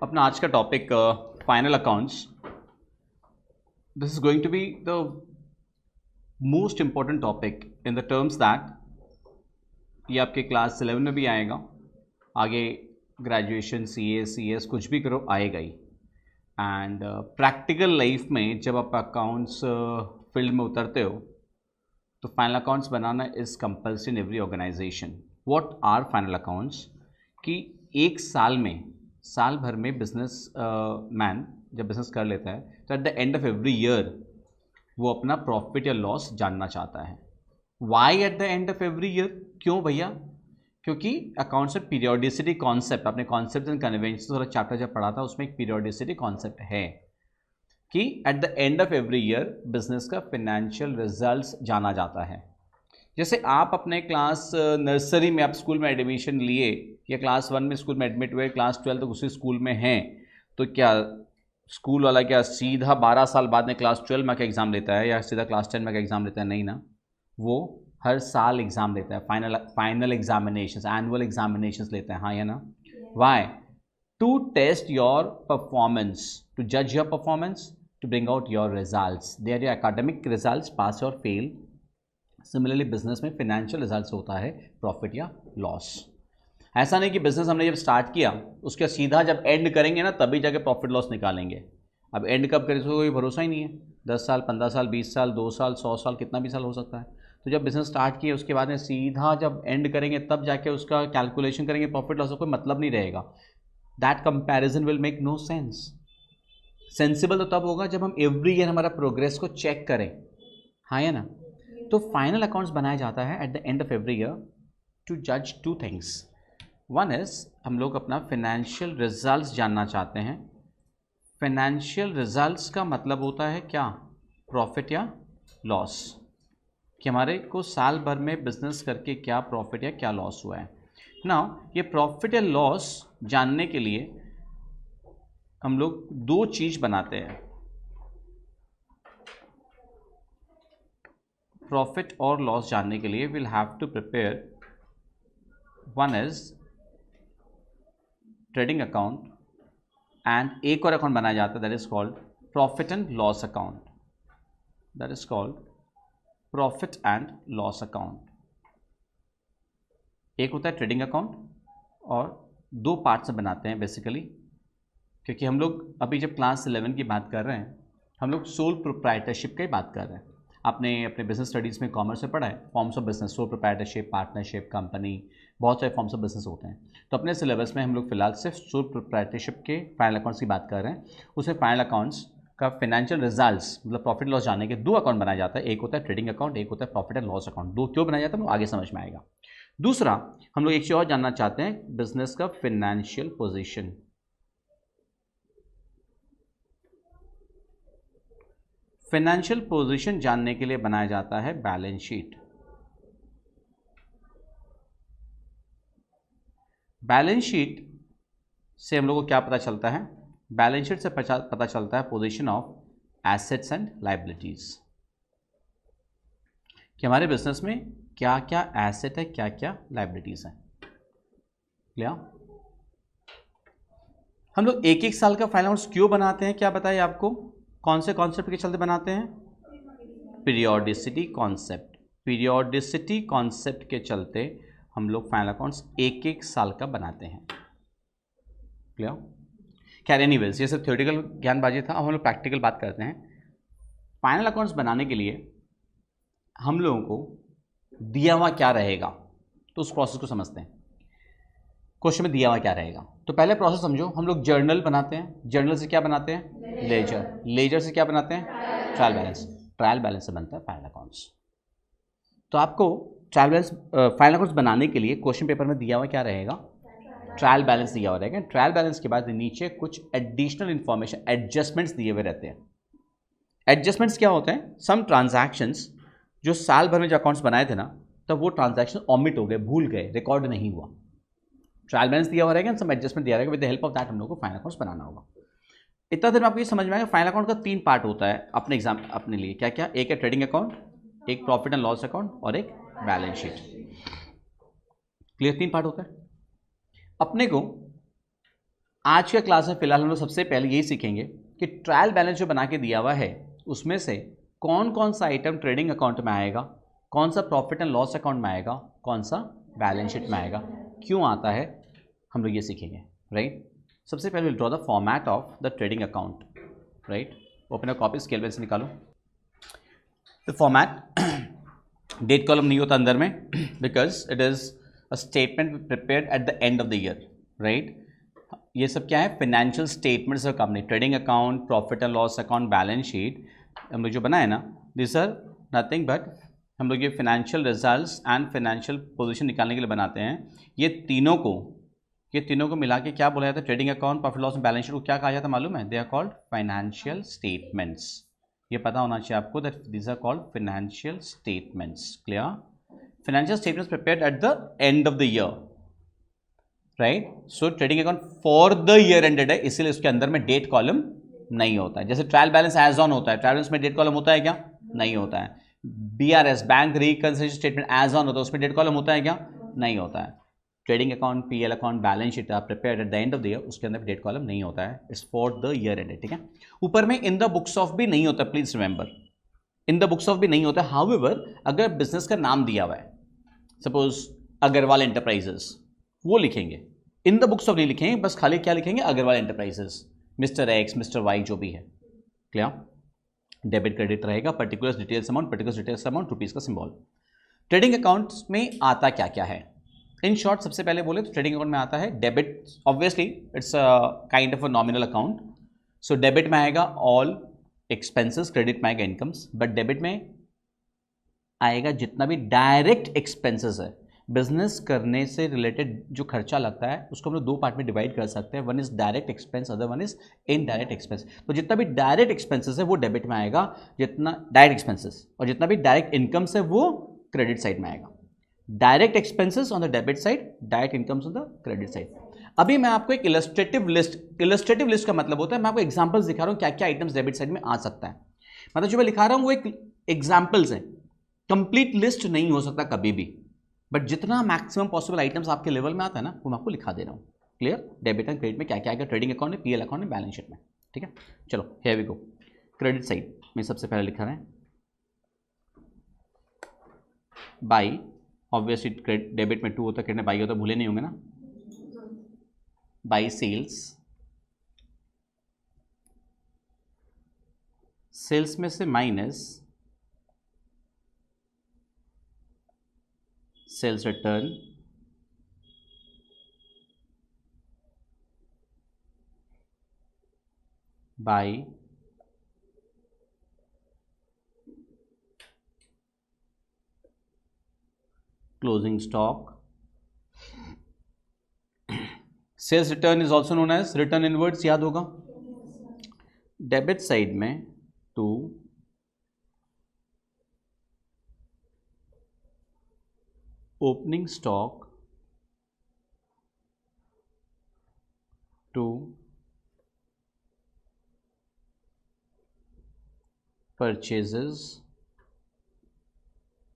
अपना आज का topic final accounts. This is going to be the most important topic in the terms that ये आपके class 11 में भी आएगा, आगे ग्रेजुएशन सी एस कुछ भी करो आएगा ही. एंड प्रैक्टिकल लाइफ में जब आप अकाउंट्स फील्ड में उतरते हो तो फाइनल अकाउंट्स बनाना is compulsory in every organisation. What are final accounts? कि एक साल भर में बिजनेस मैन जब बिजनेस कर लेता है तो at the end of every year वो अपना प्रॉफिट या लॉस जानना चाहता है. Why at the end of every year? क्यों भैया? क्योंकि अकाउंट्स में पीरियोडिसिटी कॉन्सेप्ट, आपने कॉन्सेप्ट एंड कन्वेंशन वाला चैप्टर जब पढ़ा था उसमें एक पीरियोडिसिटी कॉन्सेप्ट है कि at the end of every year business का फिनेंशियल रिजल्ट्स जाना जाता है. जैसे आप अपने क्लास नर्सरी में आप स्कूल में एडमिशन लिए या क्लास 1 में स्कूल में एडमिट हुए, क्लास 12 तक उसी स्कूल में हैं, तो क्या स्कूल वाला क्या सीधा 12 साल बाद में क्लास 12 में का एग्ज़ाम लेता है या सीधा क्लास 10 में का एग्ज़ाम लेता है? नहीं ना, वो हर साल एग्ज़ाम लेता है. फाइनल एग्जामिनेशंस, एनुअल एग्जामिनेशंस लेता है, हाँ या ना? Why? To test your performance, to जज your performance, to bring out your results. They are your academic results, pass or fail. Similarly business में फिनेंशियल रिजल्ट्स होता है प्रॉफिट या लॉस. ऐसा नहीं कि बिजनेस हमने जब स्टार्ट किया उसके सीधा जब एंड करेंगे ना तभी जाके प्रॉफिट लॉस निकालेंगे. अब एंड कब करें इसको कोई भरोसा ही नहीं है. 10 साल, 15 साल, 20 साल, 2 साल, 100 साल, कितना भी साल हो सकता है. तो जब बिजनेस स्टार्ट किए उसके बाद में सीधा जब एंड करेंगे तब जाके उसका कैलकुलेशन करेंगे प्रॉफिट लॉस का कोई मतलब नहीं रहेगा. That comparison will make no sense. Sensible तो तब होगा जब हम एवरी ईयर हमारा प्रोग्रेस को चेक करें, हाँ या ना? तो फाइनल अकाउंट्स बनाया जाता है at the end of every year to जज टू थिंग्स. वन इज हम लोग अपना फिनेंशियल रिजल्ट्स जानना चाहते हैं. फिनेंशियल रिजल्ट्स का मतलब होता है क्या? प्रॉफिट या लॉस, कि हमारे को साल भर में बिजनेस करके क्या प्रॉफिट या क्या लॉस हुआ है. नाउ ये प्रॉफिट या लॉस जानने के लिए हम लोग दो चीज बनाते हैं. प्रॉफिट और लॉस जानने के लिए will have to prepare. One is trading account and एक और अकाउंट बनाया जाता है that is called profit and loss account. That is called profit and loss account. एक होता है ट्रेडिंग अकाउंट और दो पार्ट से बनाते हैं बेसिकली, क्योंकि हम लोग अभी जब क्लास 11 की बात कर रहे हैं हम लोग सोल प्रोप्राइटरशिप की बात कर रहे हैं. आपने अपने बिजनेस स्टडीज़ में कॉमर्स में पढ़ा है forms of business, sole proprietorship, partnership, company, बहुत सारे फॉर्म्स ऑफ बिजनेस होते हैं. तो अपने सिलेबस में हम लोग फिलहाल सिर्फ सोल प्रोप्राइटरशिप के फाइनल अकाउंट्स की बात कर रहे हैं. उसमें फाइनल अकाउंट्स का फिनेंशियल रिजल्ट्स मतलब प्रॉफिट लॉस जानने के दो अकाउंट बनाया जाता है. एक होता है ट्रेडिंग अकाउंट, एक होता है प्रॉफिट एंड लॉस अकाउंट. दो क्यों बनाया जाता है वो आगे समझ में आएगा. दूसरा हम लोग एक चीज़ और जानना चाहते हैं, बिजनेस का फिनेंशियल पोजिशन. फाइनेंशियल पोजीशन जानने के लिए बनाया जाता है बैलेंस शीट. बैलेंस शीट से हम लोग को क्या पता चलता है? बैलेंस शीट से पता चलता है position of assets and liabilities, कि हमारे बिजनेस में क्या क्या एसेट है, क्या क्या लायबिलिटीज है. क्लियर? हम लोग एक एक साल का फाइनल अकाउंट्स क्यों बनाते हैं, क्या बताइए आपको? कौन से कॉन्सेप्ट के चलते बनाते हैं? Periodicity concept. पीरियोडिसिटी कॉन्सेप्ट के चलते हम लोग फाइनल अकाउंट्स एक एक साल का बनाते हैं. क्लियर? खैर एनीवेज ये सब थ्योरेटिकल ज्ञानबाजी था. अब हम लोग प्रैक्टिकल बात करते हैं. फाइनल अकाउंट्स बनाने के लिए हम लोगों को दिया हुआ क्या रहेगा, तो उस प्रोसेस को समझते हैं. क्वेश्चन में दिया हुआ क्या रहेगा, तो पहले प्रोसेस समझो. हम लोग जर्नल बनाते हैं. जर्नल से क्या बनाते हैं? लेजर. लेजर से क्या बनाते हैं? Trial balance. ट्रायल बैलेंस से बनता है फाइनल अकाउंट्स. तो आपको ट्रायल बैलेंस फाइनल अकाउंट्स बनाने के लिए क्वेश्चन पेपर में दिया हुआ क्या रहेगा? ट्रायल बैलेंस दिया हुआ रहेगा. ट्रायल बैलेंस के बाद नीचे कुछ एडिशनल इंफॉर्मेशन, एडजस्टमेंट्स दिए हुए रहते हैं. एडजस्टमेंट्स क्या होते हैं? सम ट्रांजैक्शंस जो साल भर में जो अकाउंट्स बनाए थे ना, तब वो ट्रांजैक्शन ऑमिट हो गए, भूल गए, रिकॉर्ड नहीं हुआ. ट्रायल बैलेंस दिया हुआ रहेगा, सम एडजस्टमेंट दिया रहेगा. With the help of that हम लोग को फाइनल अकाउंट्स बनाना होगा. इतना देर में आपको ये समझ में आएगा फाइनल अकाउंट का 3 पार्ट होता है अपने एग्जाम अपने लिए. क्या क्या? एक है ट्रेडिंग अकाउंट, एक प्रॉफिट एंड लॉस अकाउंट और एक बैलेंस शीट. क्लियर? 3 पार्ट होता है. अपने को आज के क्लास में फिलहाल हम लोग सबसे पहले यही सीखेंगे कि ट्रायल बैलेंस जो बना के दिया हुआ है उसमें से कौन कौन सा आइटम ट्रेडिंग अकाउंट में आएगा, कौन सा प्रॉफिट एंड लॉस अकाउंट में आएगा, कौन सा बैलेंस शीट में आएगा, क्यों आता है, हम लोग ये सीखेंगे, राइट। सबसे पहले will draw the format of the trading account, right. Open a copy, scale pen से निकालो द फॉर्मेट। डेट कॉलम नहीं होता अंदर में because it is a statement prepared at the end of the year, right. ये सब क्या है, financial statements of company, trading account, profit and loss account, balance sheet, हम लोग जो बनाए ना, दिस आर नथिंग बट हम लोग ये financial results and financial position निकालने के लिए बनाते हैं। ये तीनों को मिला के क्या बोला जाता है, trading account, profit loss, balance sheet को क्या कहा जाता है मालूम है, they are called financial statements. ये पता होना चाहिए आपको that these are called financial statements. Clear? Financial statements prepared at the end of the year, right. So trading account for the year ended है, इसलिए उसके अंदर में डेट कॉलम नहीं होता है। जैसे ट्रायल बैलेंस एज ऑन होता है, ट्रायल बैलेंस में डेट कॉलम होता है क्या? नहीं होता है। BRS, bank reconciliation statement as on होता है, उसमें डेट कॉलम होता है क्या? नहीं होता है। Trading account, PL account, balance sheet आप prepared at the end of the year, उसके अंदर डेट कॉलम नहीं होता है, it's for the year ended, ठीक है। ऊपर में इन द बुक्स ऑफ भी नहीं होता, please remember, in the books of भी नहीं होता। हाउएवर अगर बिजनेस का नाम दिया हुआ है, सपोज अग्रवाल एंटरप्राइजेस, वो लिखेंगे। इन द बुक्स ऑफ नहीं लिखेंगे, बस खाली क्या लिखेंगे, Agarwal enterprises, mister X, mister Y, जो भी है। क्लियर? डेबिट क्रेडिट रहेगा, पर्टिकुलर डिटेल्स अमाउंट, रुपीज का सिंबल। ट्रेडिंग अकाउंट्स में आता क्या क्या है, इन शॉर्ट सबसे पहले बोले तो ट्रेडिंग अकाउंट में आता है debit, obviously it's kind of a nominal account. So debit में आएगा ऑल एक्सपेंसेस, क्रेडिट में आएगा इनकम्स, बट डेबिट में आएगा जितना भी डायरेक्ट एक्सपेंसेस है, बिजनेस करने से रिलेटेड जो खर्चा लगता है, उसको हम लोग दो पार्ट में डिवाइड कर सकते हैं, one is direct expense, other one is indirect expense. तो जितना भी डायरेक्ट एक्सपेंसेस है वो डेबिट में आएगा, जितना डायरेक्ट एक्सपेंसेस, और जितना भी डायरेक्ट इनकम्स है वो क्रेडिट साइड में आएगा। Direct expenses on the debit side, direct incomes on the credit side. अभी मैं आपको एक इलस्ट्रेटिव लिस्ट का मतलब होता है, मैं आपको एग्जांपल्स दिखा रहा हूं क्या क्या आइटम्स डेबिट साइड में आ सकता है। मतलब जो मैं लिखा रहा हूं वो एक एग्जांपल्स है, कंप्लीट लिस्ट नहीं हो सकता कभी भी, बट जितना मैक्सिमम पॉसिबल आइटम्स आपके लेवल में आता है ना, वो मैं आपको लिखा दे रहा हूँ। क्लियर? डेबिट एंड क्रेडिट में क्या क्या आएगा, ट्रेडिंग अकाउंट में, पीएल अकाउंट में, बैलेंस शीट में, ठीक है। चलो here we go. Credit side में सबसे पहले लिखा है बाई, ऑब्वियसली डेबिट में 2 होता है, क्रेडिट में बाई होता है, भूले नहीं होंगे ना। बाई सेल्स, सेल्स में से minus sales return, by closing stock. Sales return is also known as return inwards, याद होगा। डेबिट साइड में 2, opening stock 2, purchases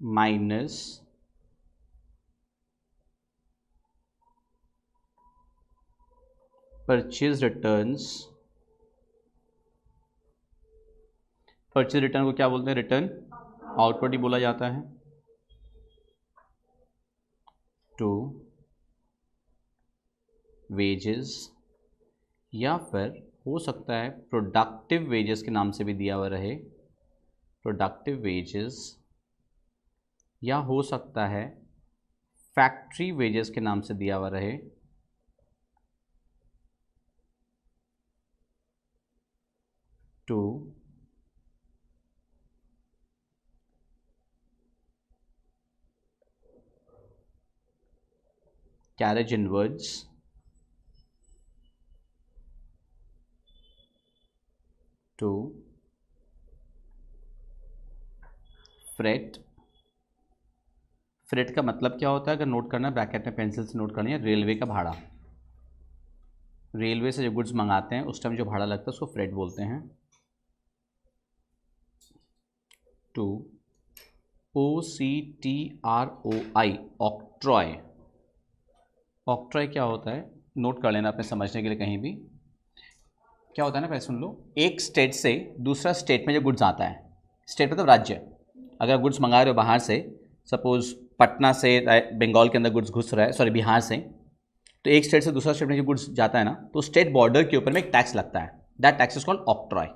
minus purchase returns. Purchase return को क्या बोलते हैं, रिटर्न आउटवर्ड ही बोला जाता है। 2 वेजेस, या फिर हो सकता है प्रोडक्टिव वेजेस के नाम से भी दिया हुआ रहे, प्रोडक्टिव वेजेस, या हो सकता है फैक्ट्री वेजेस के नाम से दिया हुआ रहे। 2 कैरेज इनवर्ड्स, 2 फ्रेट। फ्रेट का मतलब क्या होता है, अगर नोट करना है ब्रैकेट में पेंसिल से नोट करनी है, रेलवे का भाड़ा। रेलवे से जो गुड्स मंगाते हैं उस टाइम जो भाड़ा लगता है उसको फ्रेट बोलते हैं। 2 OCTROI, ऑक्ट्रॉय। ऑक्ट्रॉय क्या होता है, नोट कर लेना अपने समझने के लिए कहीं भी। क्या होता है ना, पहले सुन लो। एक स्टेट से दूसरा स्टेट में जब गुड्स आता है, स्टेट मतलब राज्य, अगर गुड्स मंगा रहे हो बाहर से, सपोज पटना से बंगाल के अंदर गुड्स घुस रहा है, सॉरी बिहार से, तो एक स्टेट से दूसरा स्टेट में जब गुड्स जाता है ना, तो स्टेट बॉर्डर के ऊपर में एक टैक्स लगता है, that tax is called octroi.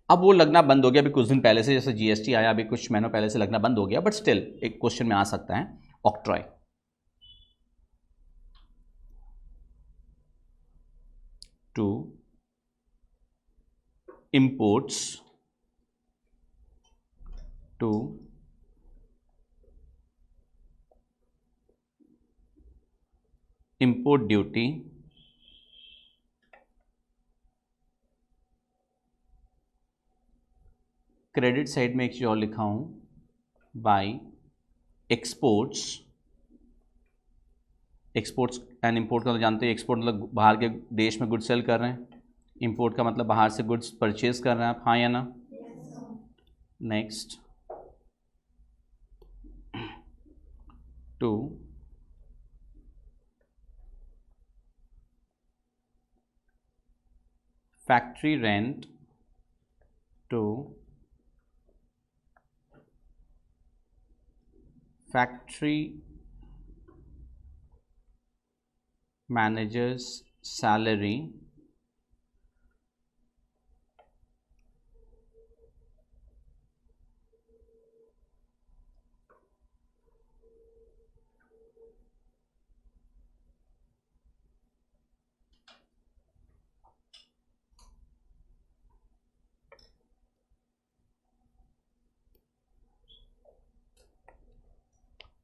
अब वो लगना बंद हो गया अभी कुछ दिन पहले से, जैसे जीएसटी आया अभी कुछ महीनों पहले से लगना बंद हो गया, बट स्टिल एक क्वेश्चन में आ सकता है octroi. To imports to import duty credit side में एक चीज और लिखा हूं, by exports. Exports and import का तो जानते हैं, एक्सपोर्ट मतलब बाहर के देश में गुड्स सेल कर रहे हैं, इंपोर्ट का मतलब बाहर से गुड्स परचेज कर रहे हैं आप, हाँ या ना। Next, to factory rent to factory managers salary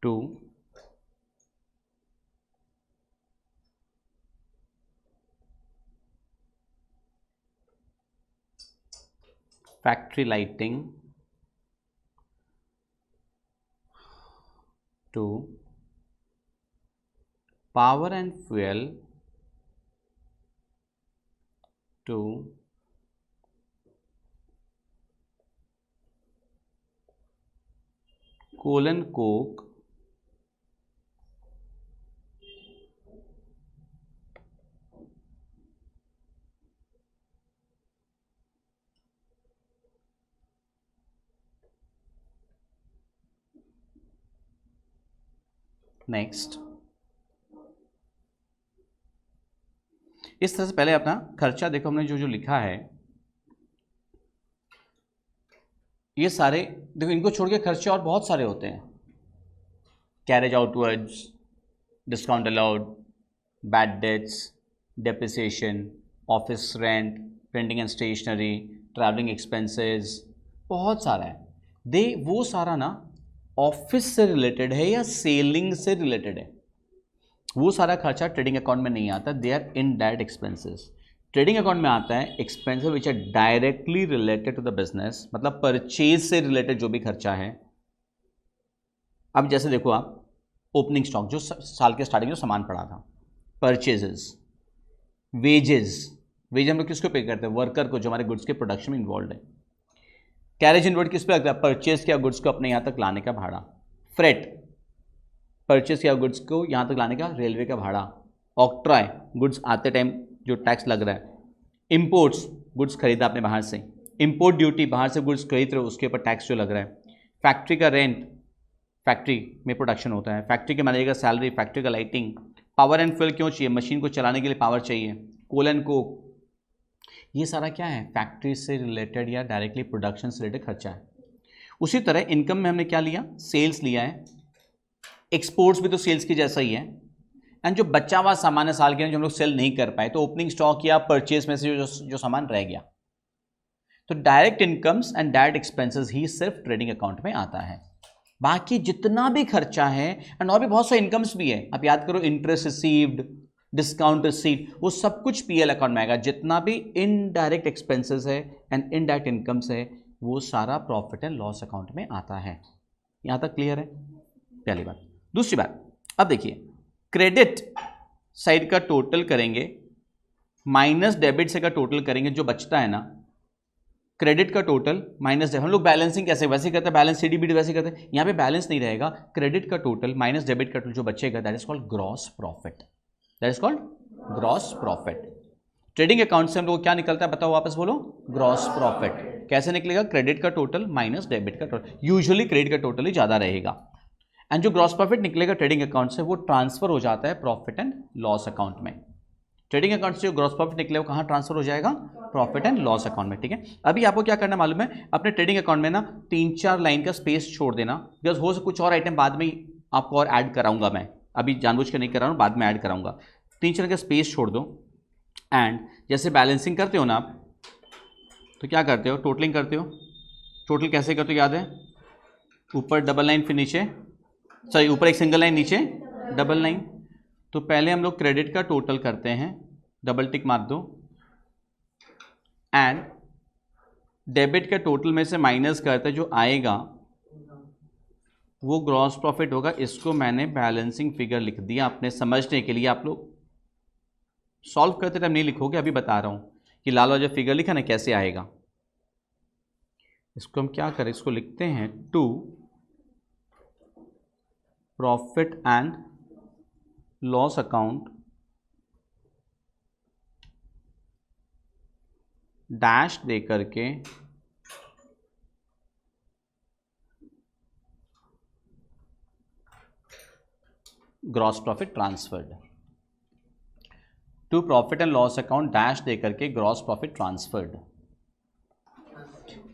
to factory lighting to power and fuel to coal and coke next. इस तरह से पहले अपना खर्चा देखो, हमने जो जो लिखा है ये सारे देखो, इनको छोड़ के खर्चे और बहुत सारे होते हैं, carriage outwards, discount allowed, bad debts, depreciation, office rent, printing and stationery, travelling expenses, बहुत सारा है। वो सारा ना ऑफिस से रिलेटेड है या सेलिंग से रिलेटेड है, वो सारा खर्चा ट्रेडिंग अकाउंट में नहीं आता, they are indirect expenses. Trading account में आता है expenses which are directly related to the business, मतलब परचेज से रिलेटेड जो भी खर्चा है। अब जैसे देखो आप, ओपनिंग स्टॉक जो साल के स्टार्टिंग में सामान पड़ा था, परचेजेस, वेजेस, वेज हम लोग किसको पे करते हैं, वर्कर को जो हमारे गुड्स के प्रोडक्शन में इन्वॉल्व है। कैरेज इनवर्ड किस पे लगता है, परचेज किया गुड्स को अपने यहाँ तक लाने का भाड़ा। फ्रेट, परचेज किया गुड्स को यहाँ तक लाने का रेलवे का भाड़ा। ऑक्ट्रॉय, गुड्स आते टाइम जो टैक्स लग रहा है। इंपोर्ट्स, गुड्स खरीदा आपने बाहर से। इंपोर्ट ड्यूटी, बाहर से गुड्स खरीद रहे हो उसके ऊपर टैक्स जो लग रहा है। फैक्ट्री का रेंट, फैक्ट्री में प्रोडक्शन होता है। फैक्ट्री के मैनेजर का सैलरी, फैक्ट्री का लाइटिंग। पावर एंड फ्यूल क्यों चाहिए, मशीन को चलाने के लिए पावर चाहिए। कोल एंड कोक, ये सारा क्या है, फैक्ट्री से रिलेटेड या डायरेक्टली प्रोडक्शन से रिलेटेड खर्चा है। उसी तरह इनकम में हमने क्या लिया, सेल्स लिया है। एक्सपोर्ट्स भी तो सेल्स की जैसा ही है। एंड जो बचा हुआ सामान है साल के जो हम लोग सेल नहीं कर पाए, तो ओपनिंग स्टॉक या परचेज में से जो सामान रह गया, तो direct incomes and direct expenses ही सिर्फ ट्रेडिंग अकाउंट में आता है। बाकी जितना भी खर्चा है, एंड और भी बहुत सारे इनकम्स भी है, आप याद करो, इंटरेस्ट रिसीव्ड, डिस्काउंट रिसीव्ड, वो सब कुछ पीएल अकाउंट में आएगा। जितना भी इनडायरेक्ट एक्सपेंसेस है एंड इनडायरेक्ट इनकम्स है, वो सारा प्रॉफिट एंड लॉस अकाउंट में आता है। यहां तक क्लियर है, पहली बात। दूसरी बात, अब देखिए, क्रेडिट साइड का टोटल करेंगे माइनस डेबिट से का टोटल करेंगे, जो बचता है ना, क्रेडिट का टोटल माइनस डेबिट। हम लोग बैलेंसिंग कैसे वैसे करते हैं, बैलेंस सीडीबीडी वैसे करते हैं, यहाँ पे बैलेंस नहीं रहेगा, क्रेडिट का टोटल माइनस डेबिट का टोटल जो बचेगा, that is called gross profit. That is called gross profit. Trading account से हम लोग क्या निकलता है बताओ, वापस बोलो, ग्रॉस प्रॉफिट। कैसे निकलेगा? क्रेडिट का टोटल माइनस डेबिट का टोटल, यूजुअली क्रेडिट का टोटल ही ज्यादा रहेगा। एंड जो ग्रॉस प्रॉफिट निकलेगा ट्रेडिंग अकाउंट से वो ट्रांसफर हो जाता है प्रॉफिट एंड लॉस अकाउंट में। ट्रेडिंग अकाउंट से जो ग्रॉस प्रॉफिट निकले वो कहाँ ट्रांसफर हो जाएगा? प्रॉफिट एंड लॉस अकाउंट में। ठीक है, अभी आपको क्या करना मालूम है, अपने ट्रेडिंग अकाउंट में ना 3-4 लाइन का स्पेस छोड़ देना, बिकॉज हो कुछ और आइटम बाद में आपको और ऐड कराऊंगा मैं, अभी जानबूझ के नहीं कर रहा हूँ, बाद में ऐड कराऊंगा। 3-4 का स्पेस छोड़ दो। एंड जैसे बैलेंसिंग करते हो ना आप, तो क्या करते हो? टोटलिंग करते हो। टोटल कैसे करते हो याद है? ऊपर डबल लाइन, फिर नीचे, सॉरी ऊपर एक सिंगल लाइन, नीचे डबल लाइन। तो पहले हम लोग क्रेडिट का टोटल करते हैं, डबल टिक मार दो, एंड डेबिट का टोटल में से माइनस करते जो आएगा वो ग्रॉस प्रॉफिट होगा। इसको मैंने बैलेंसिंग फिगर लिख दिया अपने समझने के लिए। आप लोग सॉल्व करते टाइम नहीं लिखोगे, अभी बता रहा हूं कि लाल वाला जो फिगर लिखा ना कैसे आएगा। इसको हम क्या करें, इसको लिखते हैं to profit and loss account dash दे करके gross profit transferred, to profit and loss account dash दे करके ग्रॉस प्रॉफिट ट्रांसफर्ड।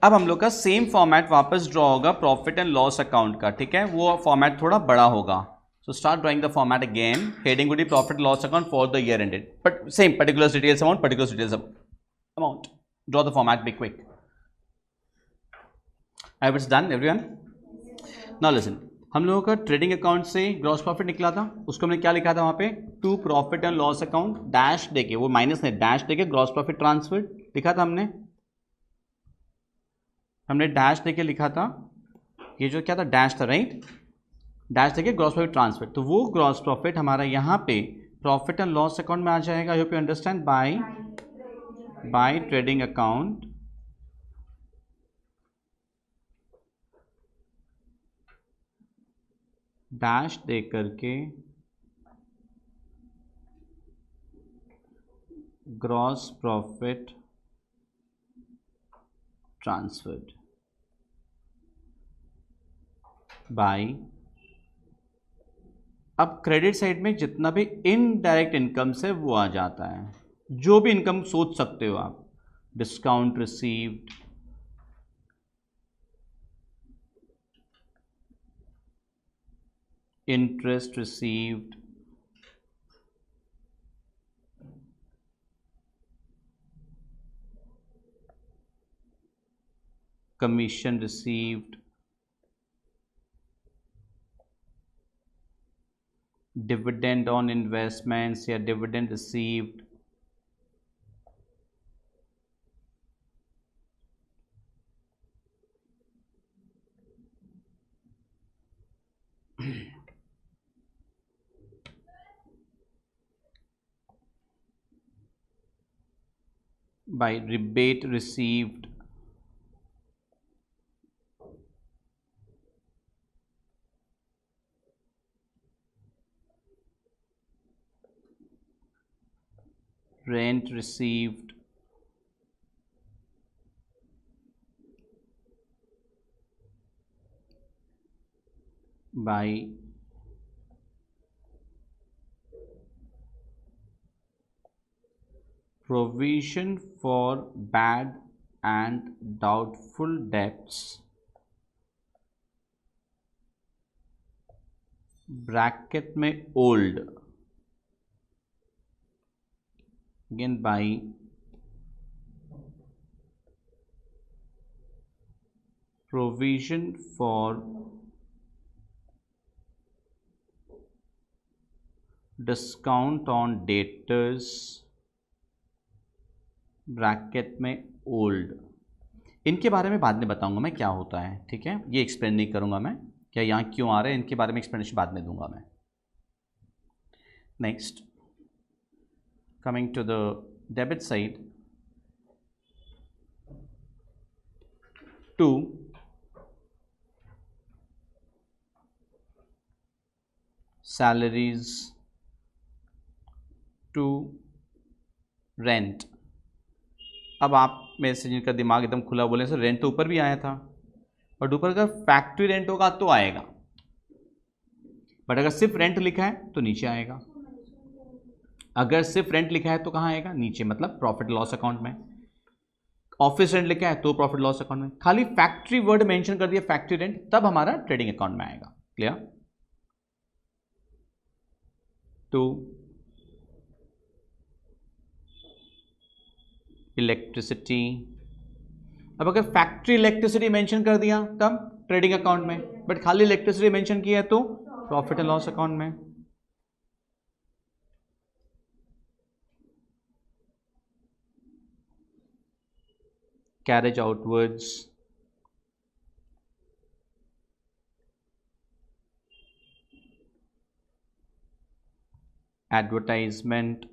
अब हम लोग का सेम फॉर्मेट वापस ड्रॉ होगा प्रॉफिट एंड लॉस अकाउंट का। ठीक है, वो फॉर्मेट थोड़ा बड़ा होगा। So start drawing the format again. Heading would be profit loss account for the year ended, but same particular details amount, particular details amount. Draw the format, be quick. I was done everyone. Now listen, हम लोगों का trading account से gross profit निकला था, उसको हमने क्या लिखा था वहां पे? To profit and loss account dash देके, वो माइनस नहीं डैश देके ग्रॉस प्रॉफिट ट्रांसफर लिखा था हमने डैश देके लिखा था। ये जो क्या था? डैश था, राइट? डैश देके ग्रॉस प्रॉफिट ट्रांसफर, तो वो ग्रॉस प्रॉफिट हमारा यहाँ पे प्रॉफिट एंड लॉस अकाउंट में आ जाएगा। I hope you understand. By trading account dash दे करके ग्रॉस प्रॉफिट ट्रांसफर्ड बाय। अब क्रेडिट साइड में जितना भी इनडायरेक्ट इनकम है वो आ जाता है, जो भी इनकम सोच सकते हो आप। Discount received, interest received, commission received, dividend on investments या dividend received, by rebate received, rent received, by provision for bad and doubtful debts bracket में old, again by provision for discount on debtors bracket में old. इनके बारे में बाद में बताऊंगा मैं क्या होता है, ठीक है? ये एक्सप्लेन नहीं करूंगा मैं, क्या यहाँ क्यों आ रहा है, इनके बारे में एक्सप्लेनेशन बाद में दूंगा मैं। Next, coming to the debit side, to salaries to rent. अब आप मेरे से जिनका दिमाग एकदम खुला बोले सर रेंट तो ऊपर भी आया था, बट ऊपर अगर फैक्ट्री रेंट होगा तो आएगा, बट अगर सिर्फ रेंट लिखा है तो नीचे आएगा। अगर सिर्फ रेंट लिखा है तो कहाँ आएगा? नीचे, मतलब प्रॉफिट लॉस अकाउंट में। ऑफिस रेंट लिखा है तो प्रॉफिट लॉस अकाउंट में। खाली फैक्ट्री वर्ड मेंशन कर दिया फैक्ट्री रेंट, तब हमारा ट्रेडिंग अकाउंट में आएगा। क्लियर? To electricity. अब अगर फैक्ट्री इलेक्ट्रिसिटी मेंशन कर दिया तब ट्रेडिंग अकाउंट में, बट खाली इलेक्ट्रिसिटी मेंशन किया है तो प्रॉफिट एंड लॉस अकाउंट में। Carriage outwards, advertisement,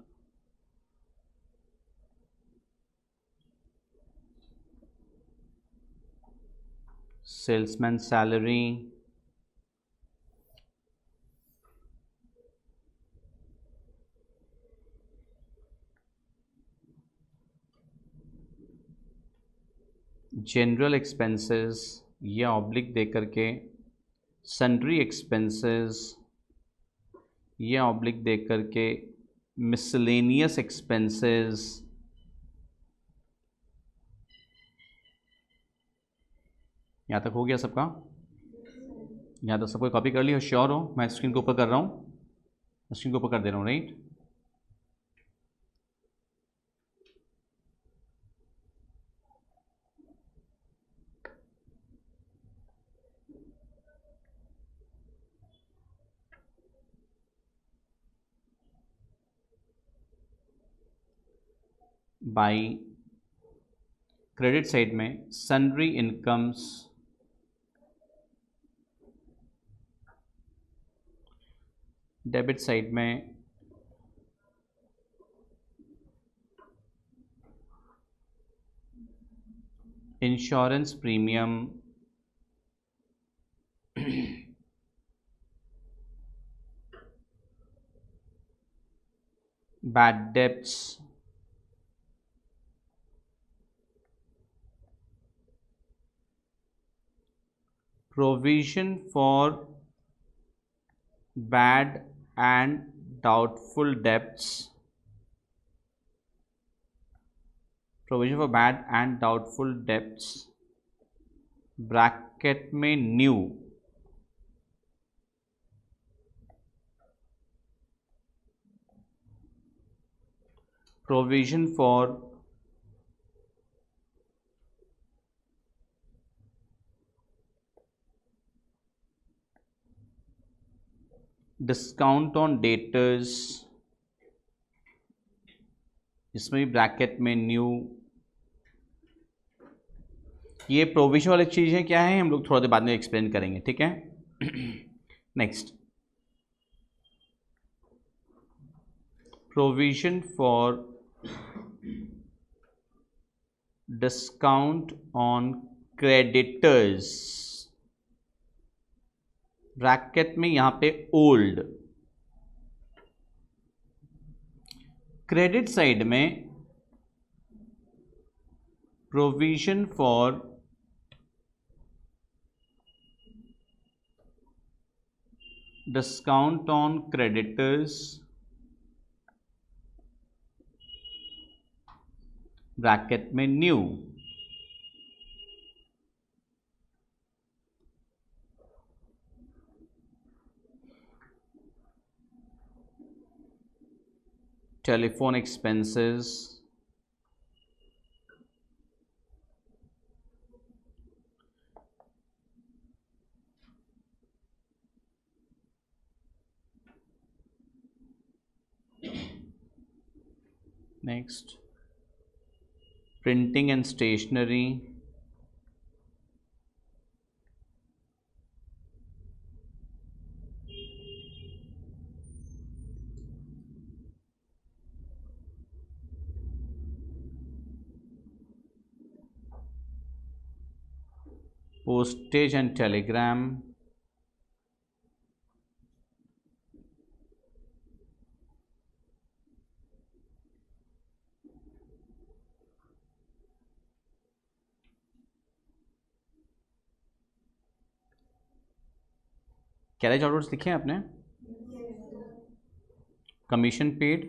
salesman salary, general expenses, ये ऑब्लिक दे करके सन्ड्री एक्सपेंसेस, ये ऑब्लिक दे करके मिसलेनियस एक्सपेंसेस। यहाँ तक हो गया सबका? यहाँ तक सबको कॉपी कर लिया? श्योर हो? मैं स्क्रीन को ऊपर कर रहा हूँ, स्क्रीन को ऊपर कर दे रहा हूँ, राइट? बाई क्रेडिट साइड में सन्ड्री इनकम्स, डेबिट साइड में insurance premium, bad debts, provision for bad and doubtful debts, provision for bad and doubtful debts, bracket में new, provision for discount on debtors, इसमें भी bracket में new. ये provision वाली चीज़ें क्या है हम लोग थोड़ा देर बाद में एक्सप्लेन करेंगे, ठीक है? Next, provision for discount on creditors, bracket में यहां पे ओल्ड। क्रेडिट साइड में provision for discount on creditors, bracket में new. Telephone expenses, next printing and stationery, postage and telegram, carriage outwards लिखे हैं आपने? Commission paid,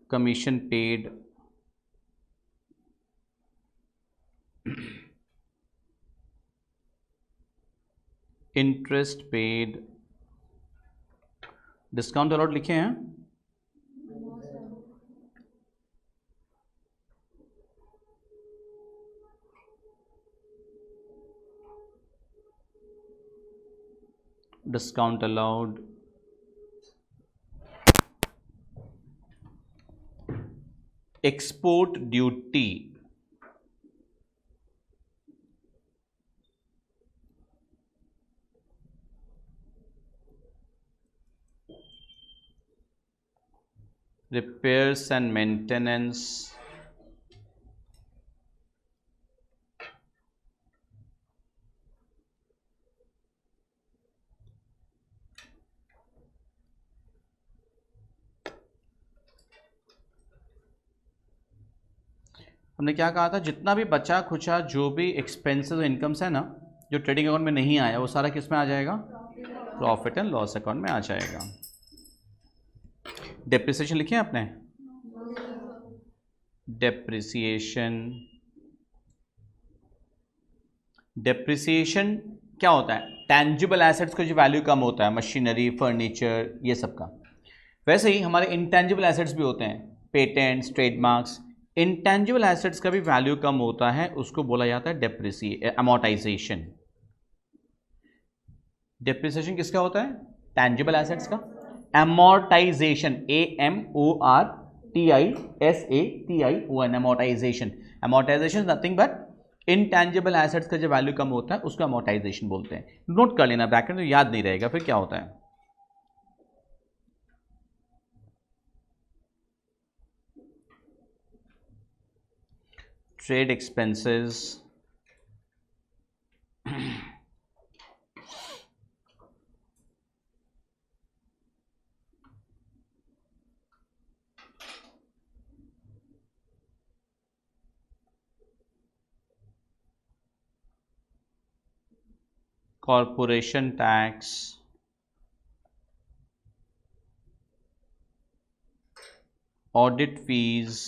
commission paid, interest paid, discount allowed लिखे हैं? Discount allowed, export duty, repairs and maintenance, हमने क्या कहा था, जितना भी बचा खुचा जो भी एक्सपेंसेस और इनकम्स है ना, जो ट्रेडिंग अकाउंट में नहीं आया, वो सारा किस में आ जाएगा? प्रॉफिट एंड लॉस अकाउंट में आ जाएगा। डेप्रिसिएशन लिखे हैं आपने? डेप्रिसिएशन, डेप्रिसिएशन क्या होता है? टैंजिबल एसेट्स का जो वैल्यू कम होता है, मशीनरी, फर्नीचर, ये सब का। वैसे ही हमारे इंटेंजिबल एसेट्स भी होते हैं, पेटेंट्स, ट्रेडमार्क्स। इंटेंजिबल एसेट्स का भी वैल्यू कम होता है, उसको बोला जाता है अमोर्टाइजेशन। डेप्रिसिएशन किसका होता है? टैंजिबल एसेट्स का। Amortisation, AMORTISATION, amortisation. Amortisation nothing but intangible assets का जो वैल्यू कम होता है उसको अमोर्टाइजेशन बोलते हैं। नोट कर लेना ब्रैकेट में, याद नहीं रहेगा फिर क्या होता है। Trade expenses, corporation tax, audit fees,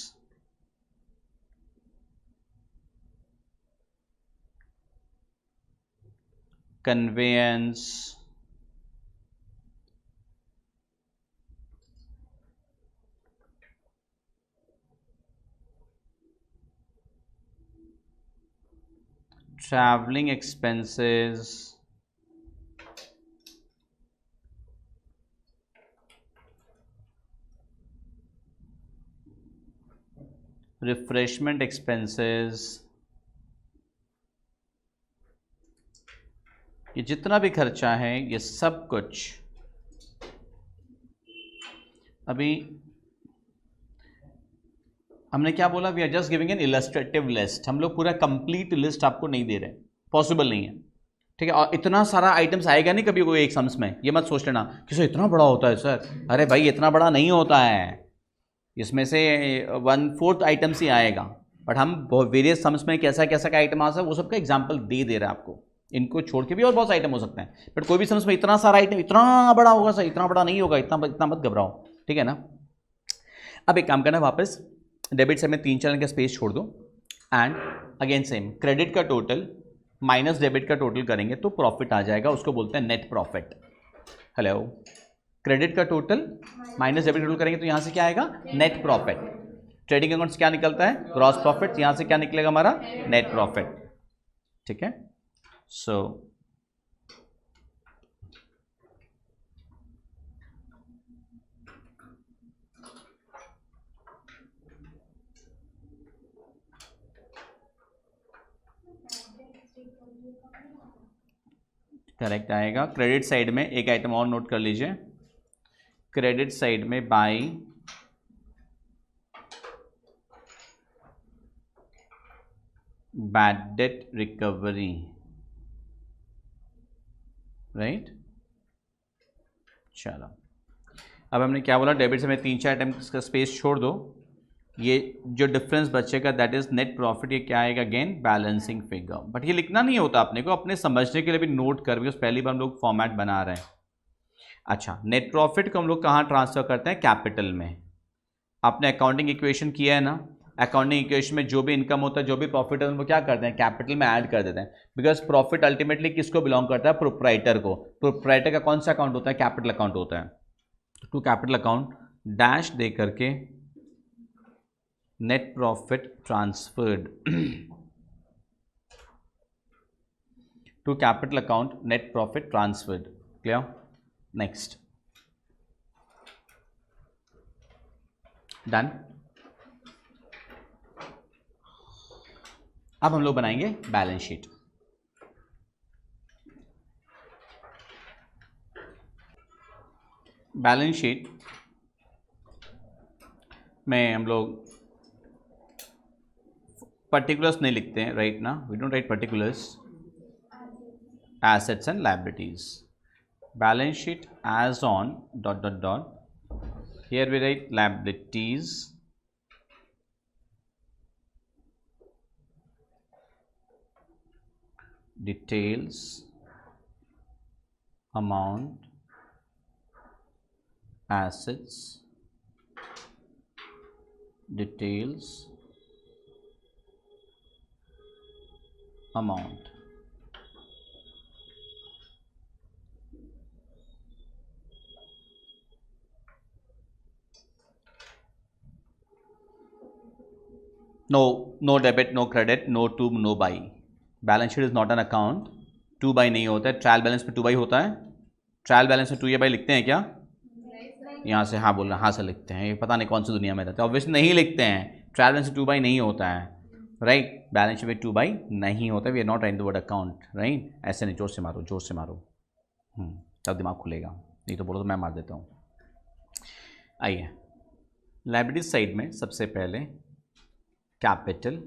conveyance, travelling expenses, refreshment expenses, ये जितना भी खर्चा है ये सब कुछ अभी हमने क्या बोला, we are just giving an illustrative list. हम लोग पूरा कंप्लीट लिस्ट आपको नहीं दे रहे, पॉसिबल नहीं है, ठीक है। और इतना सारा आइटम्स आएगा नहीं कभी कोई एक सम्स में, ये मत सोच लेना कि सर इतना बड़ा होता है सर। अरे भाई इतना बड़ा नहीं होता है, इसमें से 1/4 आइटम्स ही आएगा। बट हम वेरियस सम्स में कैसा कैसा का आइटम आ सकता है वो सबका एग्जाम्पल दे रहा है आपको। इनको छोड़ के भी और बहुत आइटम हो सकते हैं, बट कोई भी सम्स में इतना सारा आइटम इतना बड़ा होगा सर, इतना बड़ा नहीं होगा, इतना मत घबराओ, ठीक है ना। अब एक काम करना, वापस डेबिट साइड में 3-4 का स्पेस छोड़ दो एंड अगेन सेम क्रेडिट का टोटल माइनस डेबिट का टोटल करेंगे तो प्रॉफिट आ जाएगा, उसको बोलते हैं नेट प्रॉफिट। हेलो, क्रेडिट का टोटल माइनस डेबिट टोटल करेंगे तो यहां से क्या आएगा? Net profit. ट्रेडिंग अकाउंट से क्या निकलता है? Gross profit. यहां से क्या निकलेगा हमारा? नेट प्रॉफिट, ठीक है। सो करेक्ट आएगा। क्रेडिट साइड में एक आइटम और नोट कर लीजिए, क्रेडिट साइड में by bad debt recovery, right. चलो अब हमने क्या बोला, डेबिट से में 3-4 आइटम का स्पेस छोड़ दो ये जो डिफरेंस बचेगा दैट इज नेट प्रॉफिट। ये क्या आएगा? Again balancing figure. बट ये लिखना नहीं होता अपने को, अपने समझने के लिए भी नोट कर, बिकॉज पहली बार हम लोग फॉर्मेट बना रहे हैं। अच्छा, नेट प्रॉफिट को हम लोग कहाँ ट्रांसफर करते हैं? कैपिटल में। आपने अकाउंटिंग इक्वेशन किया है ना, अकाउंटिंग इक्वेशन में जो भी इनकम होता है, जो भी प्रॉफिट है, उनको क्या करते हैं? कैपिटल में ऐड कर देते हैं। बिकॉज प्रॉफिट अल्टीमेटली किसको बिलोंग करता है? प्रोप्राइटर को। प्रोप्राइटर का कौन सा अकाउंट होता है? कैपिटल अकाउंट होता है। टू कैपिटल अकाउंट डैश दे करके net profit transferred to capital account, net profit transferred. Clear? Next, done. अब हम लोग बनाएंगे बैलेंस शीट। बैलेंस शीट में हम लोग पर्टिकुलर्स नहीं लिखते हैं राइट ना, we don't write particulars, assets and liabilities. Balance sheet as on dot dot dot. Here we write liabilities, details, amount, assets, details, amount. No debit, no credit, no to, no buy. Balance sheet is not an account. To by नहीं होता है। Trial balance में to by होता है? Trial balance में to या by लिखते हैं क्या? यहाँ से हाँ बोल रहे हैं, हाँ से लिखते हैं। ये पता नहीं कौन सी दुनिया में रहते हैं, ऑब्वियसली नहीं लिखते हैं। ट्रायल बैलेंस में टू बाई नहीं होता है, राइट? बैलेंस शीट में टू बाई नहीं होता है। We are not writing the word account, right? ऐसे नहीं, जोर से मारो, जोर से मारो, तब दिमाग खुलेगा, नहीं तो बोलो तो मैं मार देता हूँ। आइए, लाइबिलिटीज साइड में सबसे पहले कैपिटल।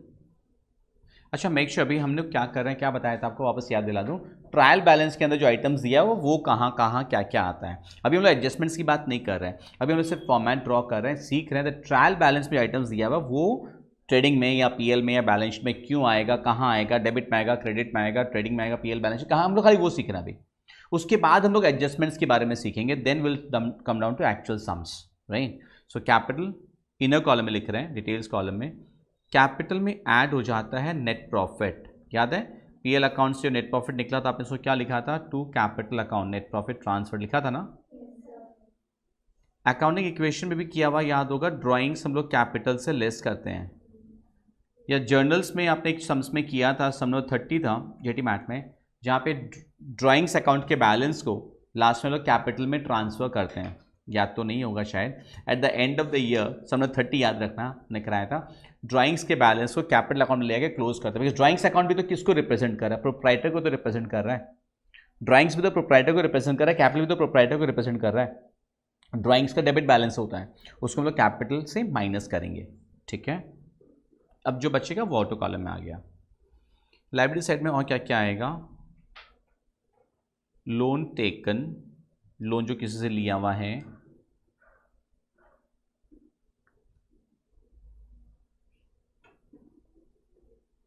अच्छा, मेक श्योर अभी हम लोग क्या कर रहे हैं, क्या बताया था आपको, वापस याद दिला दूं। ट्रायल बैलेंस के अंदर जो आइटम्स दिया है वो कहाँ कहाँ क्या क्या आता है। अभी हम लोग एडजस्टमेंट्स की बात नहीं कर रहे हैं, अभी हम लोग सिर्फ फॉर्मेट ड्रॉ कर रहे हैं, सीख रहे हैं। तो ट्रायल बैलेंस में आइटम्स दिया हुआ वो ट्रेडिंग में या पीएल में या बैलेंस शीट में क्यों आएगा, कहाँ आएगा, डेबिट में आएगा, क्रेडिट में आएगा, ट्रेडिंग में आएगा, पीएल बैलेंस शीट कहाँ, हम लोग खाली वो सीख रहे हैं अभी। उसके बाद हम लोग एडजस्टमेंट्स के बारे में सीखेंगे, then will come down to actual sums, right? So capital inner column में लिख रहे हैं, डिटेल्स कॉलम में कैपिटल में ऐड हो जाता है नेट प्रॉफिट। याद है पीएल अकाउंट से नेट प्रॉफिट निकला था, आपने उसको क्या लिखा था? To capital account net profit transfer लिखा था ना। अकाउंटिंग इक्वेशन में भी किया हुआ याद होगा, ड्राइंग्स हम लोग कैपिटल से लेस करते हैं, या जर्नल्स में आपने एक सम्स में किया था, सम नंबर 30 था जेटी मैथ में, जहाँ पे ड्राइंग्स अकाउंट के बैलेंस को लास्ट में लोग कैपिटल में ट्रांसफर करते हैं। याद तो नहीं होगा शायद। At the end of the year some number 30 याद रखना, ने कराया था। ड्राइंग्स के बैलेंस को कैपिटल अकाउंट में लेके क्लोज करते हैं, बिकॉज ड्राइंग्स अकाउंट भी तो किसको रिप्रेजेंट कर रहा है? प्रोप्राइटर को तो रिप्रेजेंट कर रहा है। ड्राइंग्स भी तो प्रोप्राइटर को रिप्रेजेंट कर रहा है, कैपिटल भी तो प्रोप्राइटर को रिप्रेजेंट कर रहा है। ड्राइंग्स का डेबिट बैलेंस होता है, उसको हम लोग कैपिटल से माइनस करेंगे, ठीक है? अब जो बचेगा वो ऑटो कॉलम में आ गया। लाइबिलिटी साइड में और क्या क्या आएगा? लोन टेकन, लोन जो किसी से लिया हुआ है,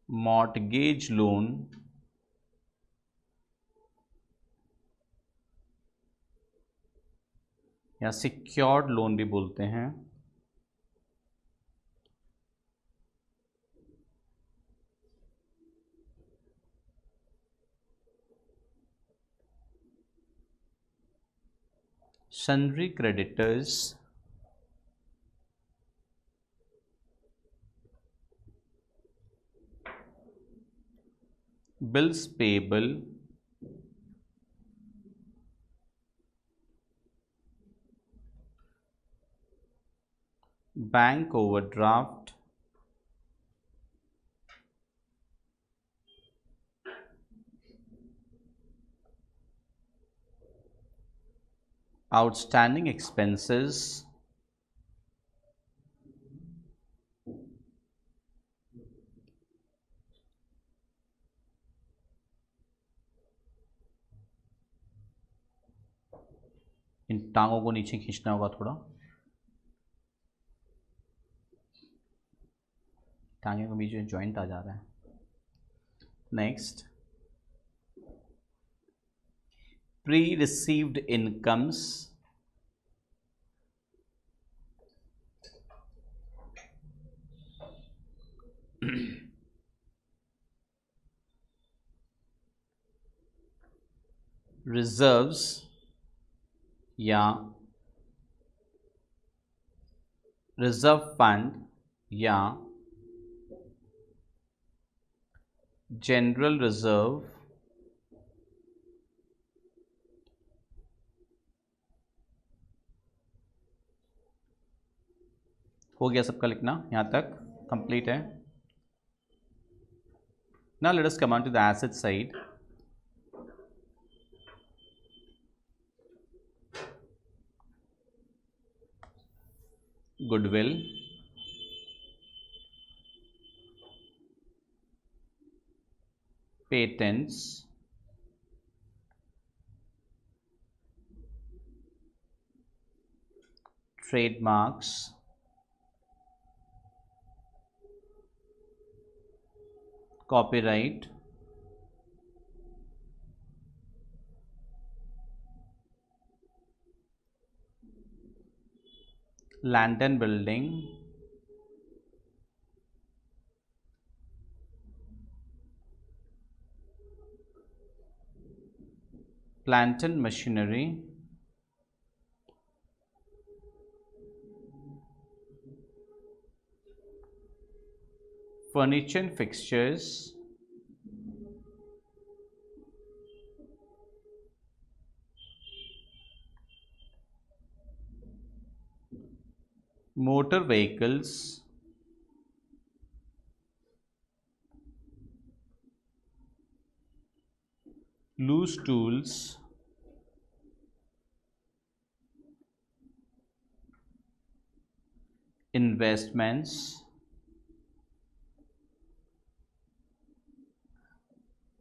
मॉर्टगेज लोन, या सिक्योर्ड लोन भी बोलते हैं, sundry creditors, bills payable, bank overdraft, outstanding expenses, इन टांगों को नीचे खींचना होगा थोड़ा, टांगे के बीच में जॉइंट आ जा रहा है। Next, pre received incomes reserves या रिजर्व फंड या जनरल रिजर्व हो गया सबका लिखना, यहाँ तक कंप्लीट है। Now let us come on to the asset side. Goodwill, patents, trademarks, copyright, land and building, plant and machinery, furniture and fixtures, motor vehicles, loose tools, investments,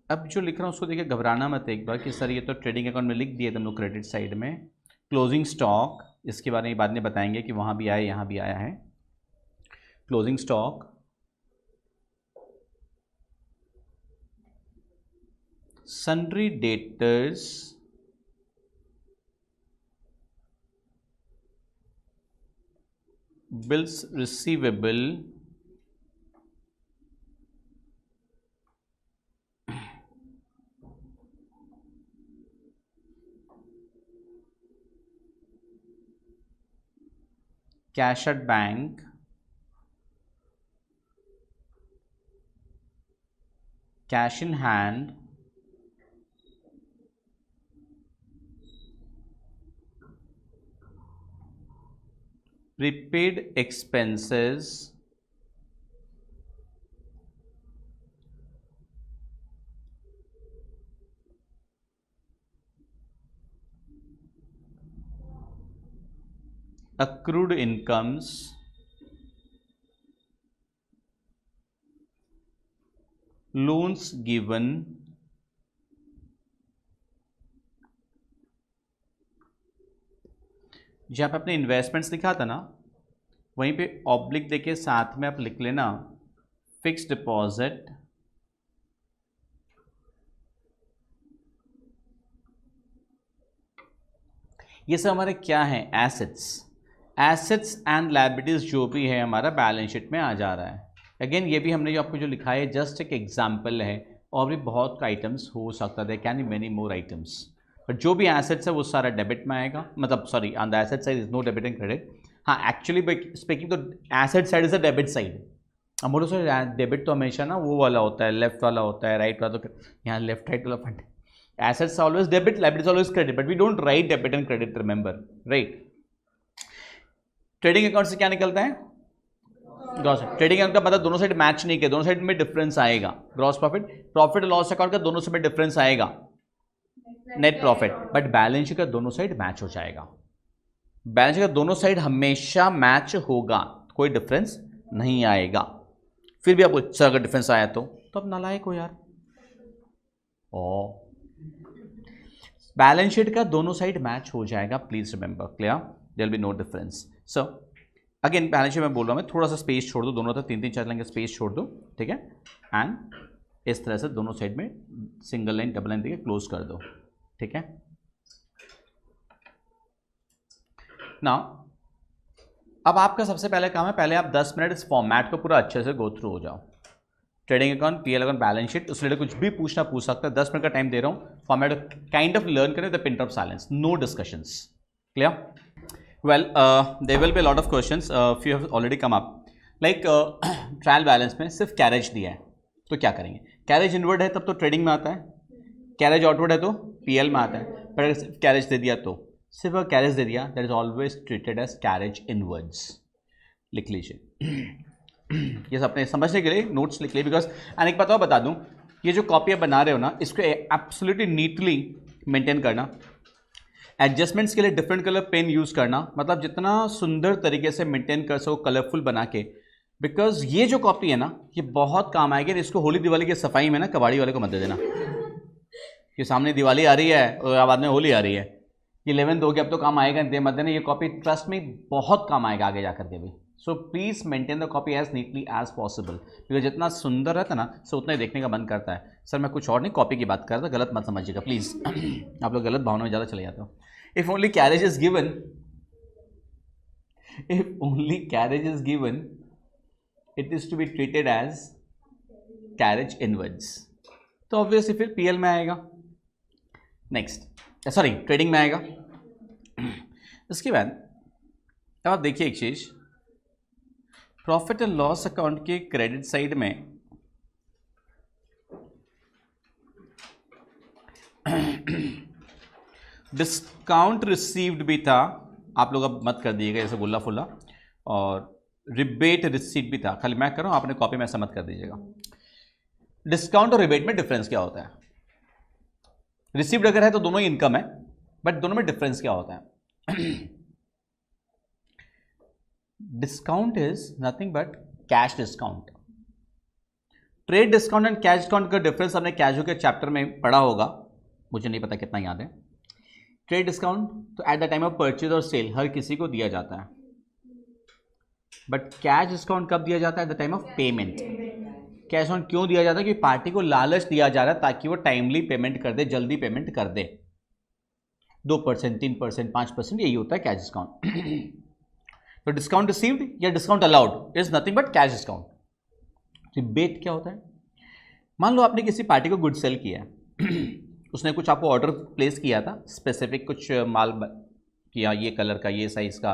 अब जो लिख रहा हूँ उसको देखिए, घबराना मत एक बार कि सर ये तो ट्रेडिंग अकाउंट में लिख दिए तुम लोग क्रेडिट साइड में। क्लोजिंग स्टॉक, इसके बारे में बाद में बताएंगे कि वहाँ भी आया यहाँ भी आया है। Closing stock, sundry debtors, bills receivable, cash at bank, cash in hand, prepaid expenses, accrued incomes, loans given, जहाँ पे आपने इन्वेस्टमेंट्स लिखा था ना वहीं पे ऑब्लिक देके साथ में आप लिख लेना फिक्स डिपॉजिट, ये सब हमारे क्या है, एसेट्स। एसेट्स एंड लायबिलिटीज जो भी है हमारा बैलेंस शीट में आ जा रहा है। अगेन ये भी हमने जो आपको जो लिखा है जस्ट एक एग्जाम्पल है, और भी बहुत आइटम्स हो सकता है, can be many more items, but जो भी एसेट्स है वो सारा डेबिट में आएगा, मतलब sorry on the asset side is no debit and credit. हाँ एक्चुअली स्पीकिंग तो asset side is a debit side. हम बोलो सर डेबिट तो हमेशा ना वो वाला होता है, लेफ्ट वाला होता है, राइट वाला, तो यहाँ लेफ्ट राइट वाला fund. Assets always debit, liabilities always credit, but we don't write debit and credit, remember, right. Trading account से क्या निकलता है, ग्रॉस। ट्रेडिंग अकाउंट का मतलब दोनों साइड मैच नहीं किया, दोनों साइड में डिफरेंस आएगा। Gross profit, profit loss account का दोनों साइड में डिफरेंस आएगा, net profit, but balance sheet का दोनों साइड मैच हो जाएगा। बैलेंस शीट का दोनों साइड हमेशा मैच होगा, कोई डिफरेंस नहीं आएगा। फिर भी आपको सर अगर डिफरेंस आया तो अब नालायक हो यार। ओ बैलेंस शीट का दोनों साइड मैच हो जाएगा, please remember, clear, there will be no difference. So again balance sheet में बोल रहा हूँ मैं, थोड़ा सा स्पेस छोड़ दो, दोनों तरफ 3 3 4 लाइन का स्पेस छोड़ दो, ठीक है, एंड इस तरह से दोनों साइड में सिंगल लाइन डबल लाइन देके क्लोज कर दो, ठीक है। नाउ अब आपका सबसे पहले काम है, पहले आप 10 मिनट इस फॉर्मेट को पूरा अच्छे से गो थ्रू हो जाओ। Trading account, PL account, balance sheet, उस रिलेटेड कुछ भी पूछना पूछ सकते हैं। 10 मिनट का टाइम दे रहा हूँ, फॉर्मेट काइंड ऑफ लर्न करें, the pin of silence, no discussions, clear? Well there will be lot of questions, few have already come up, like trial balance में सिर्फ कैरेज दिया है तो क्या करेंगे? कैरेज इनवर्ड है तब तो ट्रेडिंग में आता है, कैरेज आउटवर्ड है तो पीएल में आता है, पर अगर सिर्फ कैरेज दे दिया तो सिर्फ कैरेज दे दिया, that is always treated as carriage inwards. लिख लीजिए ये सब अपने समझने के लिए नोट्स लिख लिए, बिकॉज एक बात और बता दूं, ये जो कॉपी आप बना रहे हो ना, इसको एब्सोल्युटली नीटली मेंटेन करना, एडजस्टमेंट्स के लिए डिफरेंट कलर पेन यूज करना, मतलब जितना सुंदर तरीके से मेंटेन कर सको कलरफुल बना के, बिकॉज ये जो कॉपी है ना ये बहुत काम आएगी। इसको होली दिवाली की सफाई में ना कबाड़ी वाले को मत दे देना कि सामने दिवाली आ रही है और बाद में होली आ रही है, ये 11 दोगे अब तो काम आएगा, दे मत देना। ये कॉपी ट्रस्ट में बहुत काम आएगा आगे जाकर के भी। So please maintain the copy as neatly as possible, because जितना सुंदर रहता है ना सो उतना ही देखने का मन करता है। सर मैं कुछ और नहीं कॉपी की बात कर रहा, गलत मत समझिएगा प्लीज आप लोग गलत भावना में ज़्यादा चले जाते हो। If only carriage is given, if only carriage is given, it is to be treated as carriage inwards, तो ऑब्वियसली फिर पीएल में आएगा, नेक्स्ट सॉरी ट्रेडिंग में आएगा। इसके बाद अब आप देखिए एक चीज, प्रॉफिट एंड लॉस अकाउंट के क्रेडिट साइड में डिस्काउंट रिसीव्ड भी था, आप लोग अब मत कर दिएगा ऐसे गुल्ला फुल्ला, और रिबेट रिसीट भी था, खाली मैं कर रहा हूं, आपने कॉपी में ऐसा मत कर दीजिएगा। डिस्काउंट और रिबेट में डिफरेंस क्या होता है? रिसीव्ड अगर है तो दोनों ही इनकम है, बट दोनों में डिफरेंस क्या होता है? Discount is nothing but cash discount. Trade discount and cash discount का डिफरेंस हमने कैश के चैप्टर में पढ़ा होगा, मुझे नहीं पता कितना याद है। ट्रेड डिस्काउंट तो at the time of purchase और सेल हर किसी को दिया जाता है, बट कैश डिस्काउंट कब दिया जाता है? At the time of payment. Cash discount क्यों दिया जाता है? कि पार्टी को लालच दिया जा रहा है ताकि वो टाइमली पेमेंट कर दे, जल्दी पेमेंट कर दे। 2%, 3%, 5%, यही होता है कैश डिस्काउंट। तो डिस्काउंट रिसीव्ड या discount allowed is nothing but cash discount. Rebate क्या होता है? मान लो आपने किसी पार्टी को गुड सेल किया उसने कुछ आपको ऑर्डर प्लेस किया था, स्पेसिफिक कुछ माल किया, ये कलर का, ये साइज़ का,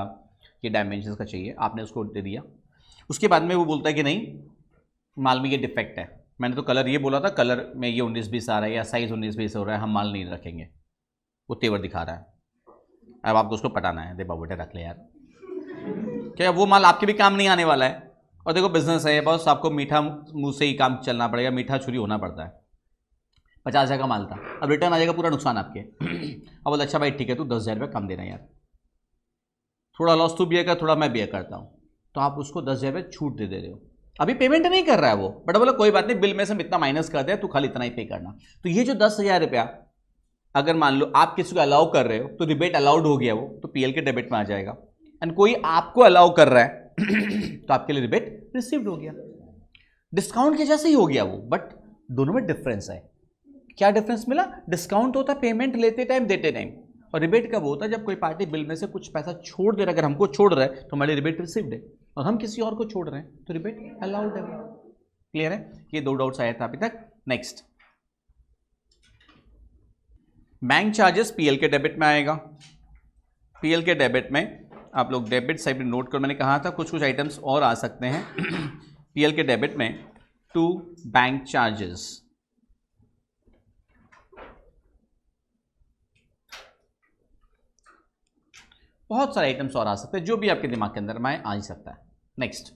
ये डायमेंशन का चाहिए, आपने उसको दे दिया। उसके बाद में वो बोलता है कि नहीं माल में ये डिफेक्ट है, मैंने तो कलर ये बोला था, कलर में ये 19-20 आ रहा है या साइज़ 19-20 हो रहा है, हम माल नहीं रखेंगे। वो तेवर दिखा रहा है, अब आपको उसको पटाना है, दे बाबूटे रख ले यार, क्या वो माल आपके भी काम नहीं आने वाला है। और देखो बिजनेस है बॉस, आपको मीठा मुंह से ही काम चलना पड़ेगा, मीठा छुरी होना पड़ता है। 50,000 का माल था, अब रिटर्न आ जाएगा पूरा नुकसान आपके। अब बोला अच्छा भाई ठीक है, तू 10,000 रुपये कम देना यार, थोड़ा लॉस तू बियर कर, थोड़ा मैं बियर करता हूँ, तो आप उसको 10,000 रुपये छूट दे रहे हो। अभी पेमेंट नहीं कर रहा है वो, बट बोला कोई बात नहीं, बिल में से हम इतना माइनस कर दे, तू खाली इतना ही पे करना। तो ये जो 10,000 रुपया अगर मान लो आप किसी को अलाउ कर रहे हो तो रिबेट अलाउड हो गया, वो तो पीएल के डेबिट में आ जाएगा। एंड कोई आपको अलाउ कर रहा है तो आपके लिए रिबेट रिसीव्ड हो गया। डिस्काउंट के जैसे ही हो गया वो, बट दोनों में डिफरेंस है। क्या डिफरेंस मिला? डिस्काउंट होता है पेमेंट लेते टाइम देते टाइम, और रिबेट कब होता है? जब कोई पार्टी बिल में से कुछ पैसा छोड़ दे रहा है। अगर हमको छोड़ रहा है तो हमारे रिबेट रिसीव्ड है, और हम किसी और को छोड़ रहे हैं तो रिबेट अलाउड है। क्लियर है? ये 2 डाउट्स आया था अभी तक। नेक्स्ट, बैंक चार्जेस पीएल के डेबिट में आएगा। पीएल के डेबिट में आप लोग डेबिट साइड में नोट करो, मैंने कहा था कुछ कुछ आइटम्स और आ सकते हैं। पीएल के डेबिट में 2 बैंक चार्जेस, बहुत सारे आइटम्स और आ सकते हैं, जो भी आपके दिमाग के अंदर में आ ही सकता है। Next,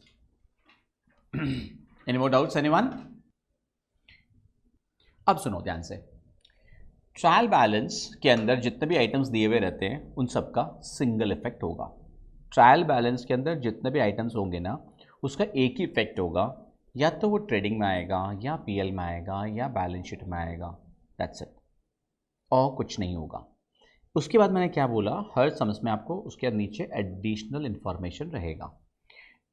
any more doubts anyone? अब सुनो ध्यान से, ट्रायल बैलेंस के अंदर जितने भी आइटम्स दिए हुए रहते हैं उन सबका सिंगल इफेक्ट होगा। ट्रायल बैलेंस के अंदर जितने भी आइटम्स होंगे ना उसका एक ही इफेक्ट होगा, या तो वो ट्रेडिंग में आएगा या पीएल में आएगा या बैलेंस शीट में आएगा, दैट्स इट, और कुछ नहीं होगा। उसके बाद मैंने क्या बोला, हर सम्स में आपको उसके नीचे एडिशनल इंफॉर्मेशन रहेगा।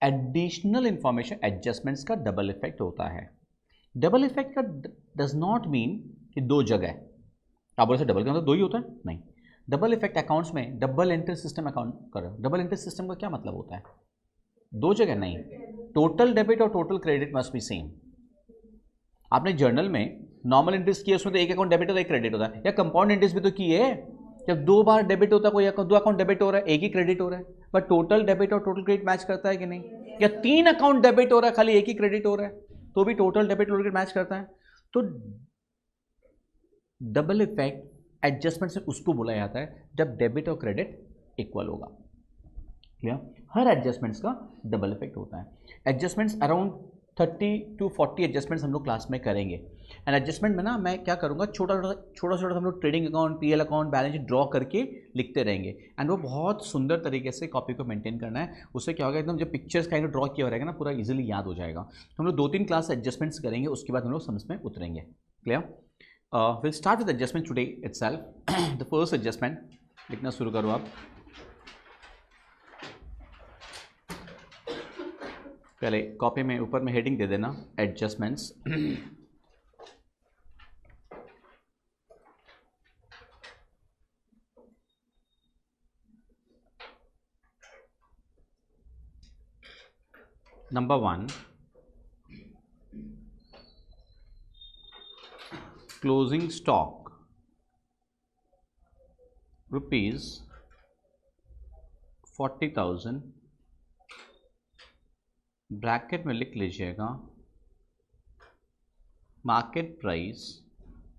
एडिशनल इंफॉर्मेशन एडजस्टमेंट्स का डबल इफेक्ट होता है। डबल इफेक्ट का डज नॉट मीन कि दो जगह, आप बोले डबल का मतलब दो ही होता है, नहीं। डबल इफेक्ट अकाउंट्स में डबल एंट्री सिस्टम अकाउंट करो। डबल एंट्री सिस्टम का क्या मतलब होता है? दो जगह नहीं, टोटल डेबिट और total credit must be same. आपने जर्नल में नॉर्मल इंटरेस्ट किया, उसमें तो एक अकाउंट डेबिट होता है एक क्रेडिट होता है, या कंपाउंड इंटरेस्ट भी तो किए है, जब दो बार डेबिट होता है कोई दो अकाउंट डेबिट हो रहा है एक ही क्रेडिट हो रहा है, बट टोटल डेबिट और टोटल क्रेडिट मैच करता है कि नहीं? या तीन अकाउंट डेबिट हो रहा है खाली एक ही क्रेडिट हो रहा है तो भी टोटल डेबिट और क्रेडिट मैच करता है। तो डबल इफेक्ट एडजस्टमेंट से उसको बोला जाता है जब डेबिट और क्रेडिट इक्वल होगा। क्लियर? हर एडजस्टमेंट्स का डबल इफेक्ट होता है। एडजस्टमेंट्स अराउंड 30 to 40 एडजस्टमेंट्स हम लोग क्लास में करेंगे। एंड एडजस्टमेंट में ना मैं क्या करूँगा, छोटा छोटा हम लोग trading account, PL account, balance sheet draw करके लिखते रहेंगे। एंड वो बहुत सुंदर तरीके से कॉपी को मेंटेन करना है। उससे क्या होगा, एकदम जब पिक्चर्स का ड्रॉ किया रहेगा ना पूरा इजीली याद हो जाएगा। तो हम लोग 2-3 क्लास एडजस्टमेंट्स करेंगे, उसके बाद हम लोग सम्स में उतरेंगे। Clear? Will start with adjustment today itself. The first adjustment लिखना शुरू करो आप। पहले कॉपी में ऊपर में हेडिंग दे देना adjustments. Number 1, closing stock ₹40,000, bracket में लिख लीजिएगा मार्केट प्राइस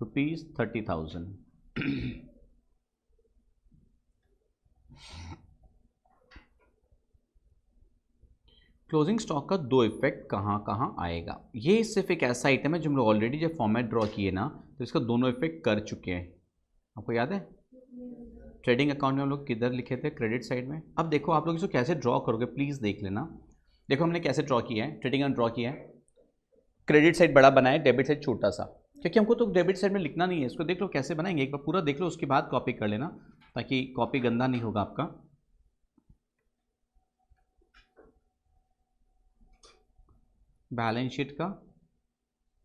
₹30,000। क्लोजिंग स्टॉक का दो इफेक्ट कहाँ कहाँ आएगा, ये सिर्फ एक ऐसा आइटम है जो हम लोग ऑलरेडी जब फॉर्मेट ड्रॉ किए ना तो इसका दोनों इफेक्ट कर चुके हैं। आपको याद है ट्रेडिंग अकाउंट में हम लोग किधर लिखे थे? क्रेडिट साइड में। अब देखो आप लोग इसको कैसे ड्रॉ करोगे प्लीज़ देख लेना। देखो हमने कैसे ड्रॉ किया है, ट्रेडिंग अकाउंट ड्रॉ किया है, क्रेडिट साइड बड़ा बनाया, डेबिट साइड छोटा सा, क्योंकि हमको तो डेबिट साइड में लिखना नहीं है। इसको देख लो कैसे बनाएंगे, एक बार पूरा देख लो उसके बाद कॉपी कर लेना ताकि कॉपी गंदा नहीं होगा आपका। बैलेंस शीट का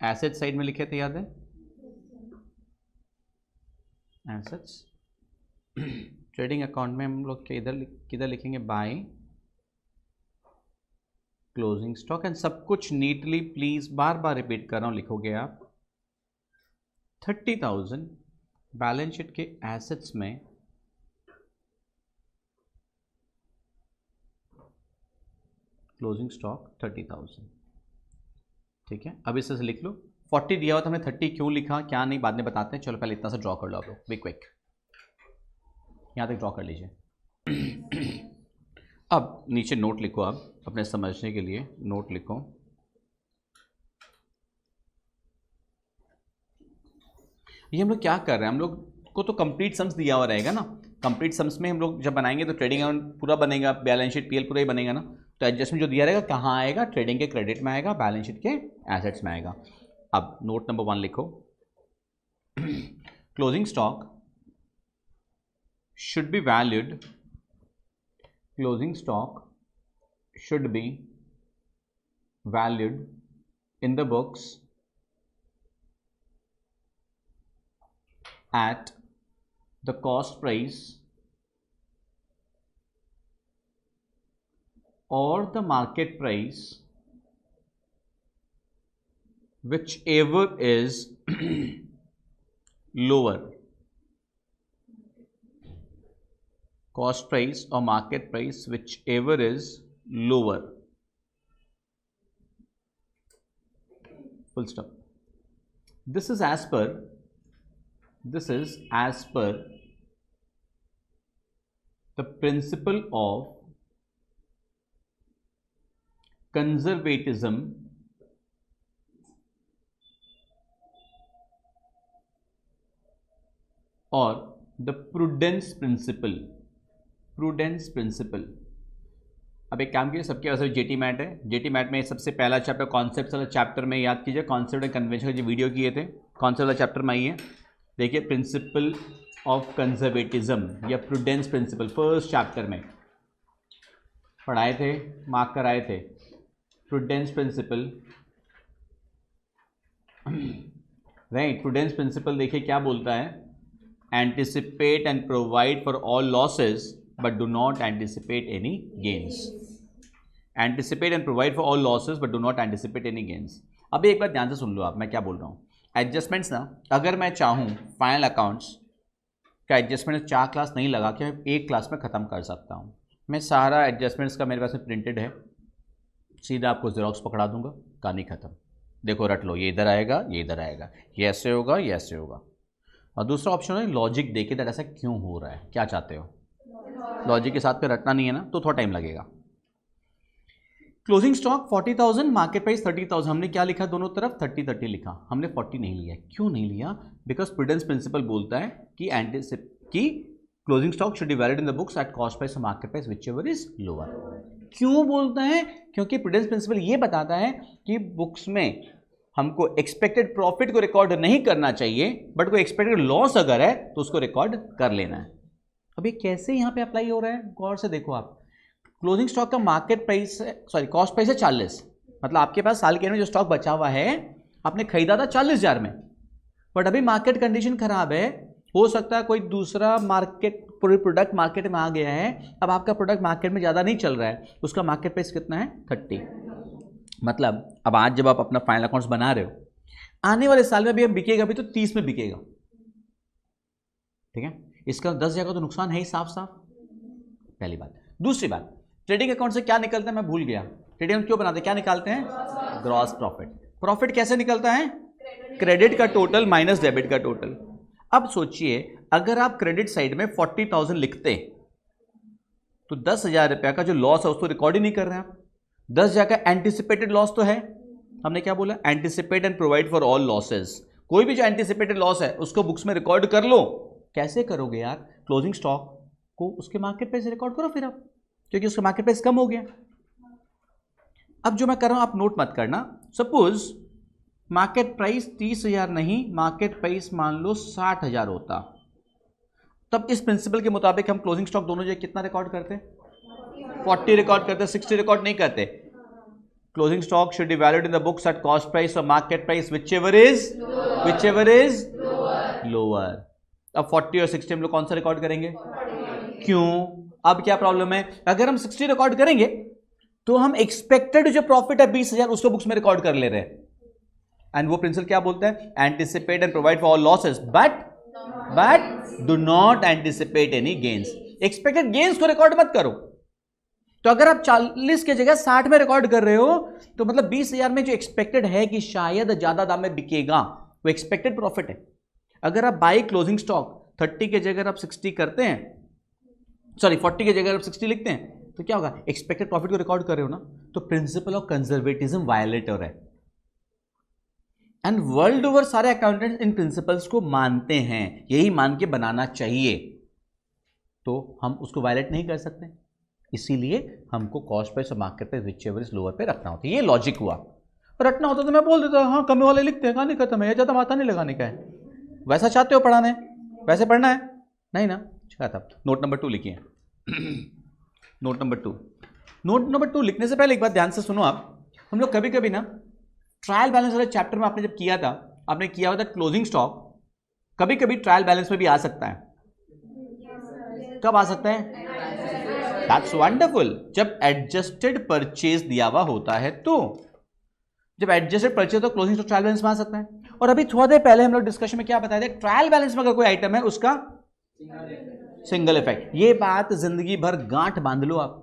एसेट साइड में लिखे थे, याद है? एसेट्स। ट्रेडिंग अकाउंट में हम लोग किधर लिखेंगे? By closing stock. एंड सब कुछ neatly please bar bar repeat कर रहा हूं, लिखोगे आप 30,000 बैलेंस शीट के एसेट्स में क्लोजिंग स्टॉक 30,000। ठीक है, अब इसे लिख लो। 40 दिया हुआ था, हमने 30 क्यों लिखा क्या नहीं बाद में बताते हैं। चलो पहले इतना सा ड्रॉ कर लो आप लोग, क्विक यहाँ तक ड्रॉ कर लीजिए। अब नीचे नोट लिखो, आप अपने समझने के लिए नोट लिखो। ये हम लोग क्या कर रहे हैं, हम लोग को तो कंप्लीट सम्स दिया हुआ रहेगा ना। कंप्लीट सम्स में हम लोग जब बनाएंगे तो ट्रेडिंग अकाउंट पूरा बनेगा, बैलेंस शीट पीएल पूरा ही बनेगा ना। तो एडजस्टमेंट जो दिया रहेगा कहाँ आएगा? ट्रेडिंग के क्रेडिट में आएगा, बैलेंस शीट के एसेट्स में आएगा। अब नोट नंबर 1 लिखो। Closing stock should be valued, closing stock should be valued in the books at the cost price or the market price, whichever is lower. Cost price or market price, whichever is lower. Full stop. This is as per the principle of conservatism or the prudence principle। अब एक काम कीजिए, सबके पास jetty mat है, jetty mat में सबसे पहला chapter concept वाला चैप्टर में याद कीजिए, कॉन्सेप्ट एंड कन्वेंशन का जो वीडियो किए थे कॉन्सेप्ट वाला चैप्टर में आइए, देखिए प्रिंसिपल ऑफ कंजर्वेटिज्म या प्रूडेंस प्रिंसिपल फर्स्ट चैप्टर में। पढ़ाए थे, मार्क कराए थे, prudence principle, right. Prudence principle देखिए क्या बोलता है, anticipate and provide for all losses but do not anticipate any gains. Anticipate and provide for all losses but do not anticipate any gains. अभी एक बात ध्यान से सुन लो आप, मैं क्या बोल रहा हूँ। एडजस्टमेंट्स ना, अगर मैं चाहूँ फाइनल अकाउंट्स का एडजस्टमेंट 4 क्लास नहीं लगा के मैं 1 क्लास में ख़त्म कर सकता हूँ। मैं सारा एडजस्टमेंट्स का मेरे पास में प्रिंटेड है, सीधा आपको जेरोक्स पकड़ा दूंगा, कहानी ख़त्म। देखो रट लो, ये इधर आएगा, ये इधर आएगा, ये ऐसे होगा, ये ऐसे होगा। और दूसरा ऑप्शन है लॉजिक देके दैट ऐसा क्यों हो रहा है, क्या चाहते हो। लॉजिक के साथ में रटना नहीं है ना, तो थोड़ा टाइम लगेगा। Closing stock 40,000, market price 30,000। हमने क्या लिखा दोनों तरफ, 30-30 लिखा, हमने 40 नहीं लिया। क्यों नहीं लिया? बिकॉज प्रूडेंस प्रिंसिपल बोलता है कि closing stock should be valued in the books at cost price और market price whichever is lower. क्यों बोलता है? क्योंकि प्रूडेंस प्रिंसिपल ये बताता है कि बुक्स में हमको एक्सपेक्टेड प्रॉफिट को रिकॉर्ड नहीं करना चाहिए, बट कोई एक्सपेक्टेड लॉस अगर है तो उसको रिकॉर्ड कर लेना है। अब ये कैसे यहां पे अप्लाई हो रहा है, गौर से देखो आप। क्लोजिंग स्टॉक का market price, sorry cost price है 40, मतलब आपके पास साल के एंड में जो स्टॉक बचा हुआ है आपने खरीदा था 40,000 में, बट अभी मार्केट कंडीशन खराब है, हो सकता है कोई दूसरा मार्केट प्रोडक्ट मार्केट में आ गया है, अब आपका प्रोडक्ट मार्केट में ज़्यादा नहीं चल रहा है, उसका मार्केट प्राइस कितना है 30। मतलब अब आज जब आप अपना फाइनल अकाउंट्स बना रहे हो, आने वाले साल में भी अब बिकेगा भी तो 30 में बिकेगा, ठीक है। इसका 10,000 का तो नुकसान है ही साफ साफ, पहली बात। दूसरी बात, ट्रेडिंग अकाउंट से क्या निकलता है मैं भूल गया। ट्रेडिंग अकाउंट क्यों बनाते हैं, क्या निकालते हैं, ग्रॉस प्रॉफिट। प्रॉफिट कैसे निकलता है, क्रेडिट का टोटल माइनस डेबिट का टोटल। अब सोचिए अगर आप क्रेडिट साइड में 40,000 लिखते तो 10,000 रुपया का जो लॉस है उसको रिकॉर्ड ही नहीं कर रहे हैं आप। 10,000 का एंटिसिपेटेड लॉस तो है, हमने क्या बोला, anticipate and provide for all losses. कोई भी जो एंटिसिपेटेड लॉस है उसको बुक्स में रिकॉर्ड कर लो। कैसे करोगे यार, क्लोजिंग स्टॉक को उसके मार्केट प्राइस रिकॉर्ड करो फिर आप, क्योंकि उसका मार्केट प्राइस कम हो गया। अब जो मैं कर रहा हूं आप नोट मत करना, सपोज मार्केट प्राइस 30,000 नहीं, मार्केट प्राइस मान लो 60,000 होता, तब इस प्रिंसिपल के मुताबिक हम क्लोजिंग स्टॉक दोनों जगह कितना रिकॉर्ड करते, 40 रिकॉर्ड करते, 60 रिकॉर्ड नहीं करते। Closing stock should be valued in the books at cost price और market price whichever is lower. अब 40 और 60 हम लोग कौन सा रिकॉर्ड करेंगे, क्यों? अब क्या प्रॉब्लम है, अगर हम 60 रिकॉर्ड करेंगे तो हम एक्सपेक्टेड जो प्रॉफिट है 20,000 उसको बुक्स में रिकॉर्ड कर ले रहे हैं। एंड वो प्रिंसिपल क्या बोलता है, anticipate and provide for all losses but do not anticipate any gains. Expected gains को रिकॉर्ड मत करो। तो अगर आप 40 की जगह 60 में रिकॉर्ड कर रहे हो तो मतलब 20,000 में जो एक्सपेक्टेड है कि शायद ज्यादा दाम में बिकेगा, वो एक्सपेक्टेड प्रॉफिट है। अगर आप बाई क्लोजिंग स्टॉक 30 की जगह आप 60 करते हैं, सॉरी 40 की जगह आप 60 लिखते हैं, तो क्या होगा, एक्सपेक्टेड प्रॉफिट को रिकॉर्ड कर रहे हो ना, तो प्रिंसिपल ऑफ कंजर्वेटिज्म वायलेट हो रहा है। एंड वर्ल्ड ओवर सारे अकाउंटेंट्स इन प्रिंसिपल्स को मानते हैं, यही मान के बनाना चाहिए, तो हम उसको वायलेट नहीं कर सकते, इसीलिए हमको कॉस्ट प्राइस और market price whichever is lower पे रखना होता है। ये लॉजिक हुआ। रटना होता तो मैं बोल देता हाँ कमी वाले लिखते हैं, कहानी खत्म है, ज्यादा माथा नहीं लगाने का है। वैसा चाहते हो पढ़ाने, वैसे पढ़ना है नहीं ना, था। नोट नंबर 2 लिखिए। नोट नंबर 2 लिखने से पहले एक बात ध्यान से सुनो आप। हम लोग कभी कभी ना ट्रायल बैलेंस वाले चैप्टर में आपने जब किया था, आपने किया हुआ था क्लोजिंग स्टॉक, कभी कभी ट्रायल बैलेंस में भी आ सकता है। कब आ सकता है, दैट्स वंडरफुल, जब एडजस्टेड परचेज दिया हुआ होता है, तो जब एडजस्टेड परचेज तो क्लोजिंग स्टॉक ट्रायल बैलेंस में आ सकता है। और अभी थोड़ा देर पहले हम लोग डिस्कशन में क्या बताया था, ट्रायल बैलेंस में अगर कोई आइटम है उसका सिंगल इफेक्ट। ये बात जिंदगी भर गांठ बांध लो आप,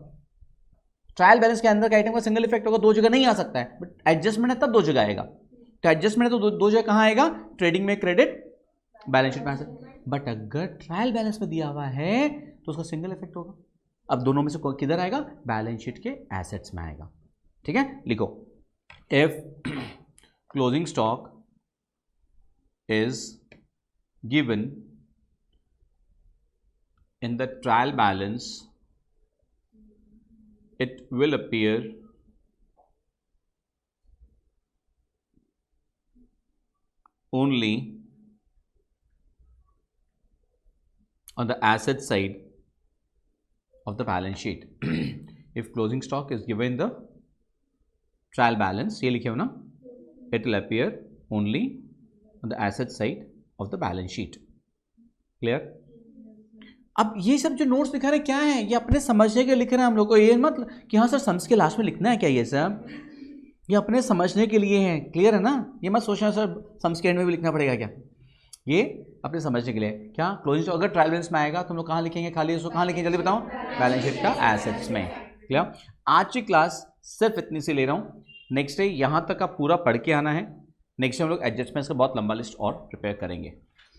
ट्रायल बैलेंस के अंदर का आइटम का सिंगल इफेक्ट होगा, दो जगह नहीं आ सकता है, बट एडजस्टमेंट है तब दो जगह आएगा। तो एडजस्टमेंट है तो दो जगह कहां आएगा, ट्रेडिंग में क्रेडिट, बैलेंस शीट में आ सकता। बट अगर ट्रायल बैलेंस में दिया हुआ है तो उसका सिंगल इफेक्ट होगा। अब दोनों में से किधर आएगा, बैलेंस शीट के एसेट्स में आएगा। ठीक है, लिखो, if closing stock is given in the trial balance, it will appear only on the asset side of the balance sheet. If closing stock is given the trial balance, ये लिखे हो ना, it will appear only on the asset side of the balance sheet. Clear? अब ये सब जो notes लिखा रहे क्या है, ये अपने समझने के लिख रहे हैं हम लोग को, ये मत कि हाँ सर सम्स के लास्ट में लिखना है क्या, ये सब ये अपने समझने के लिए है। क्लियर है ना? ये मत सोचना सर सम्स के एंड में भी लिखना पड़ेगा क्या, ये अपने समझने के लिए। क्या क्लोजिंग स्टॉक अगर ट्रायल बैलेंस में आएगा तो हम लोग कहाँ लिखेंगे, खाली इसको कहाँ लिखेंगे, जल्दी बताओ, बैलेंस शीट का एसेट्स में। क्लियर? आज की क्लास सिर्फ इतनी सी ले रहा हूँ, नेक्स्ट डे यहाँ तक आप पूरा पढ़ के आना है। नेक्स्ट डे हम लोग एडजस्टमेंट्स का बहुत लंबा लिस्ट और प्रिपेयर करेंगे।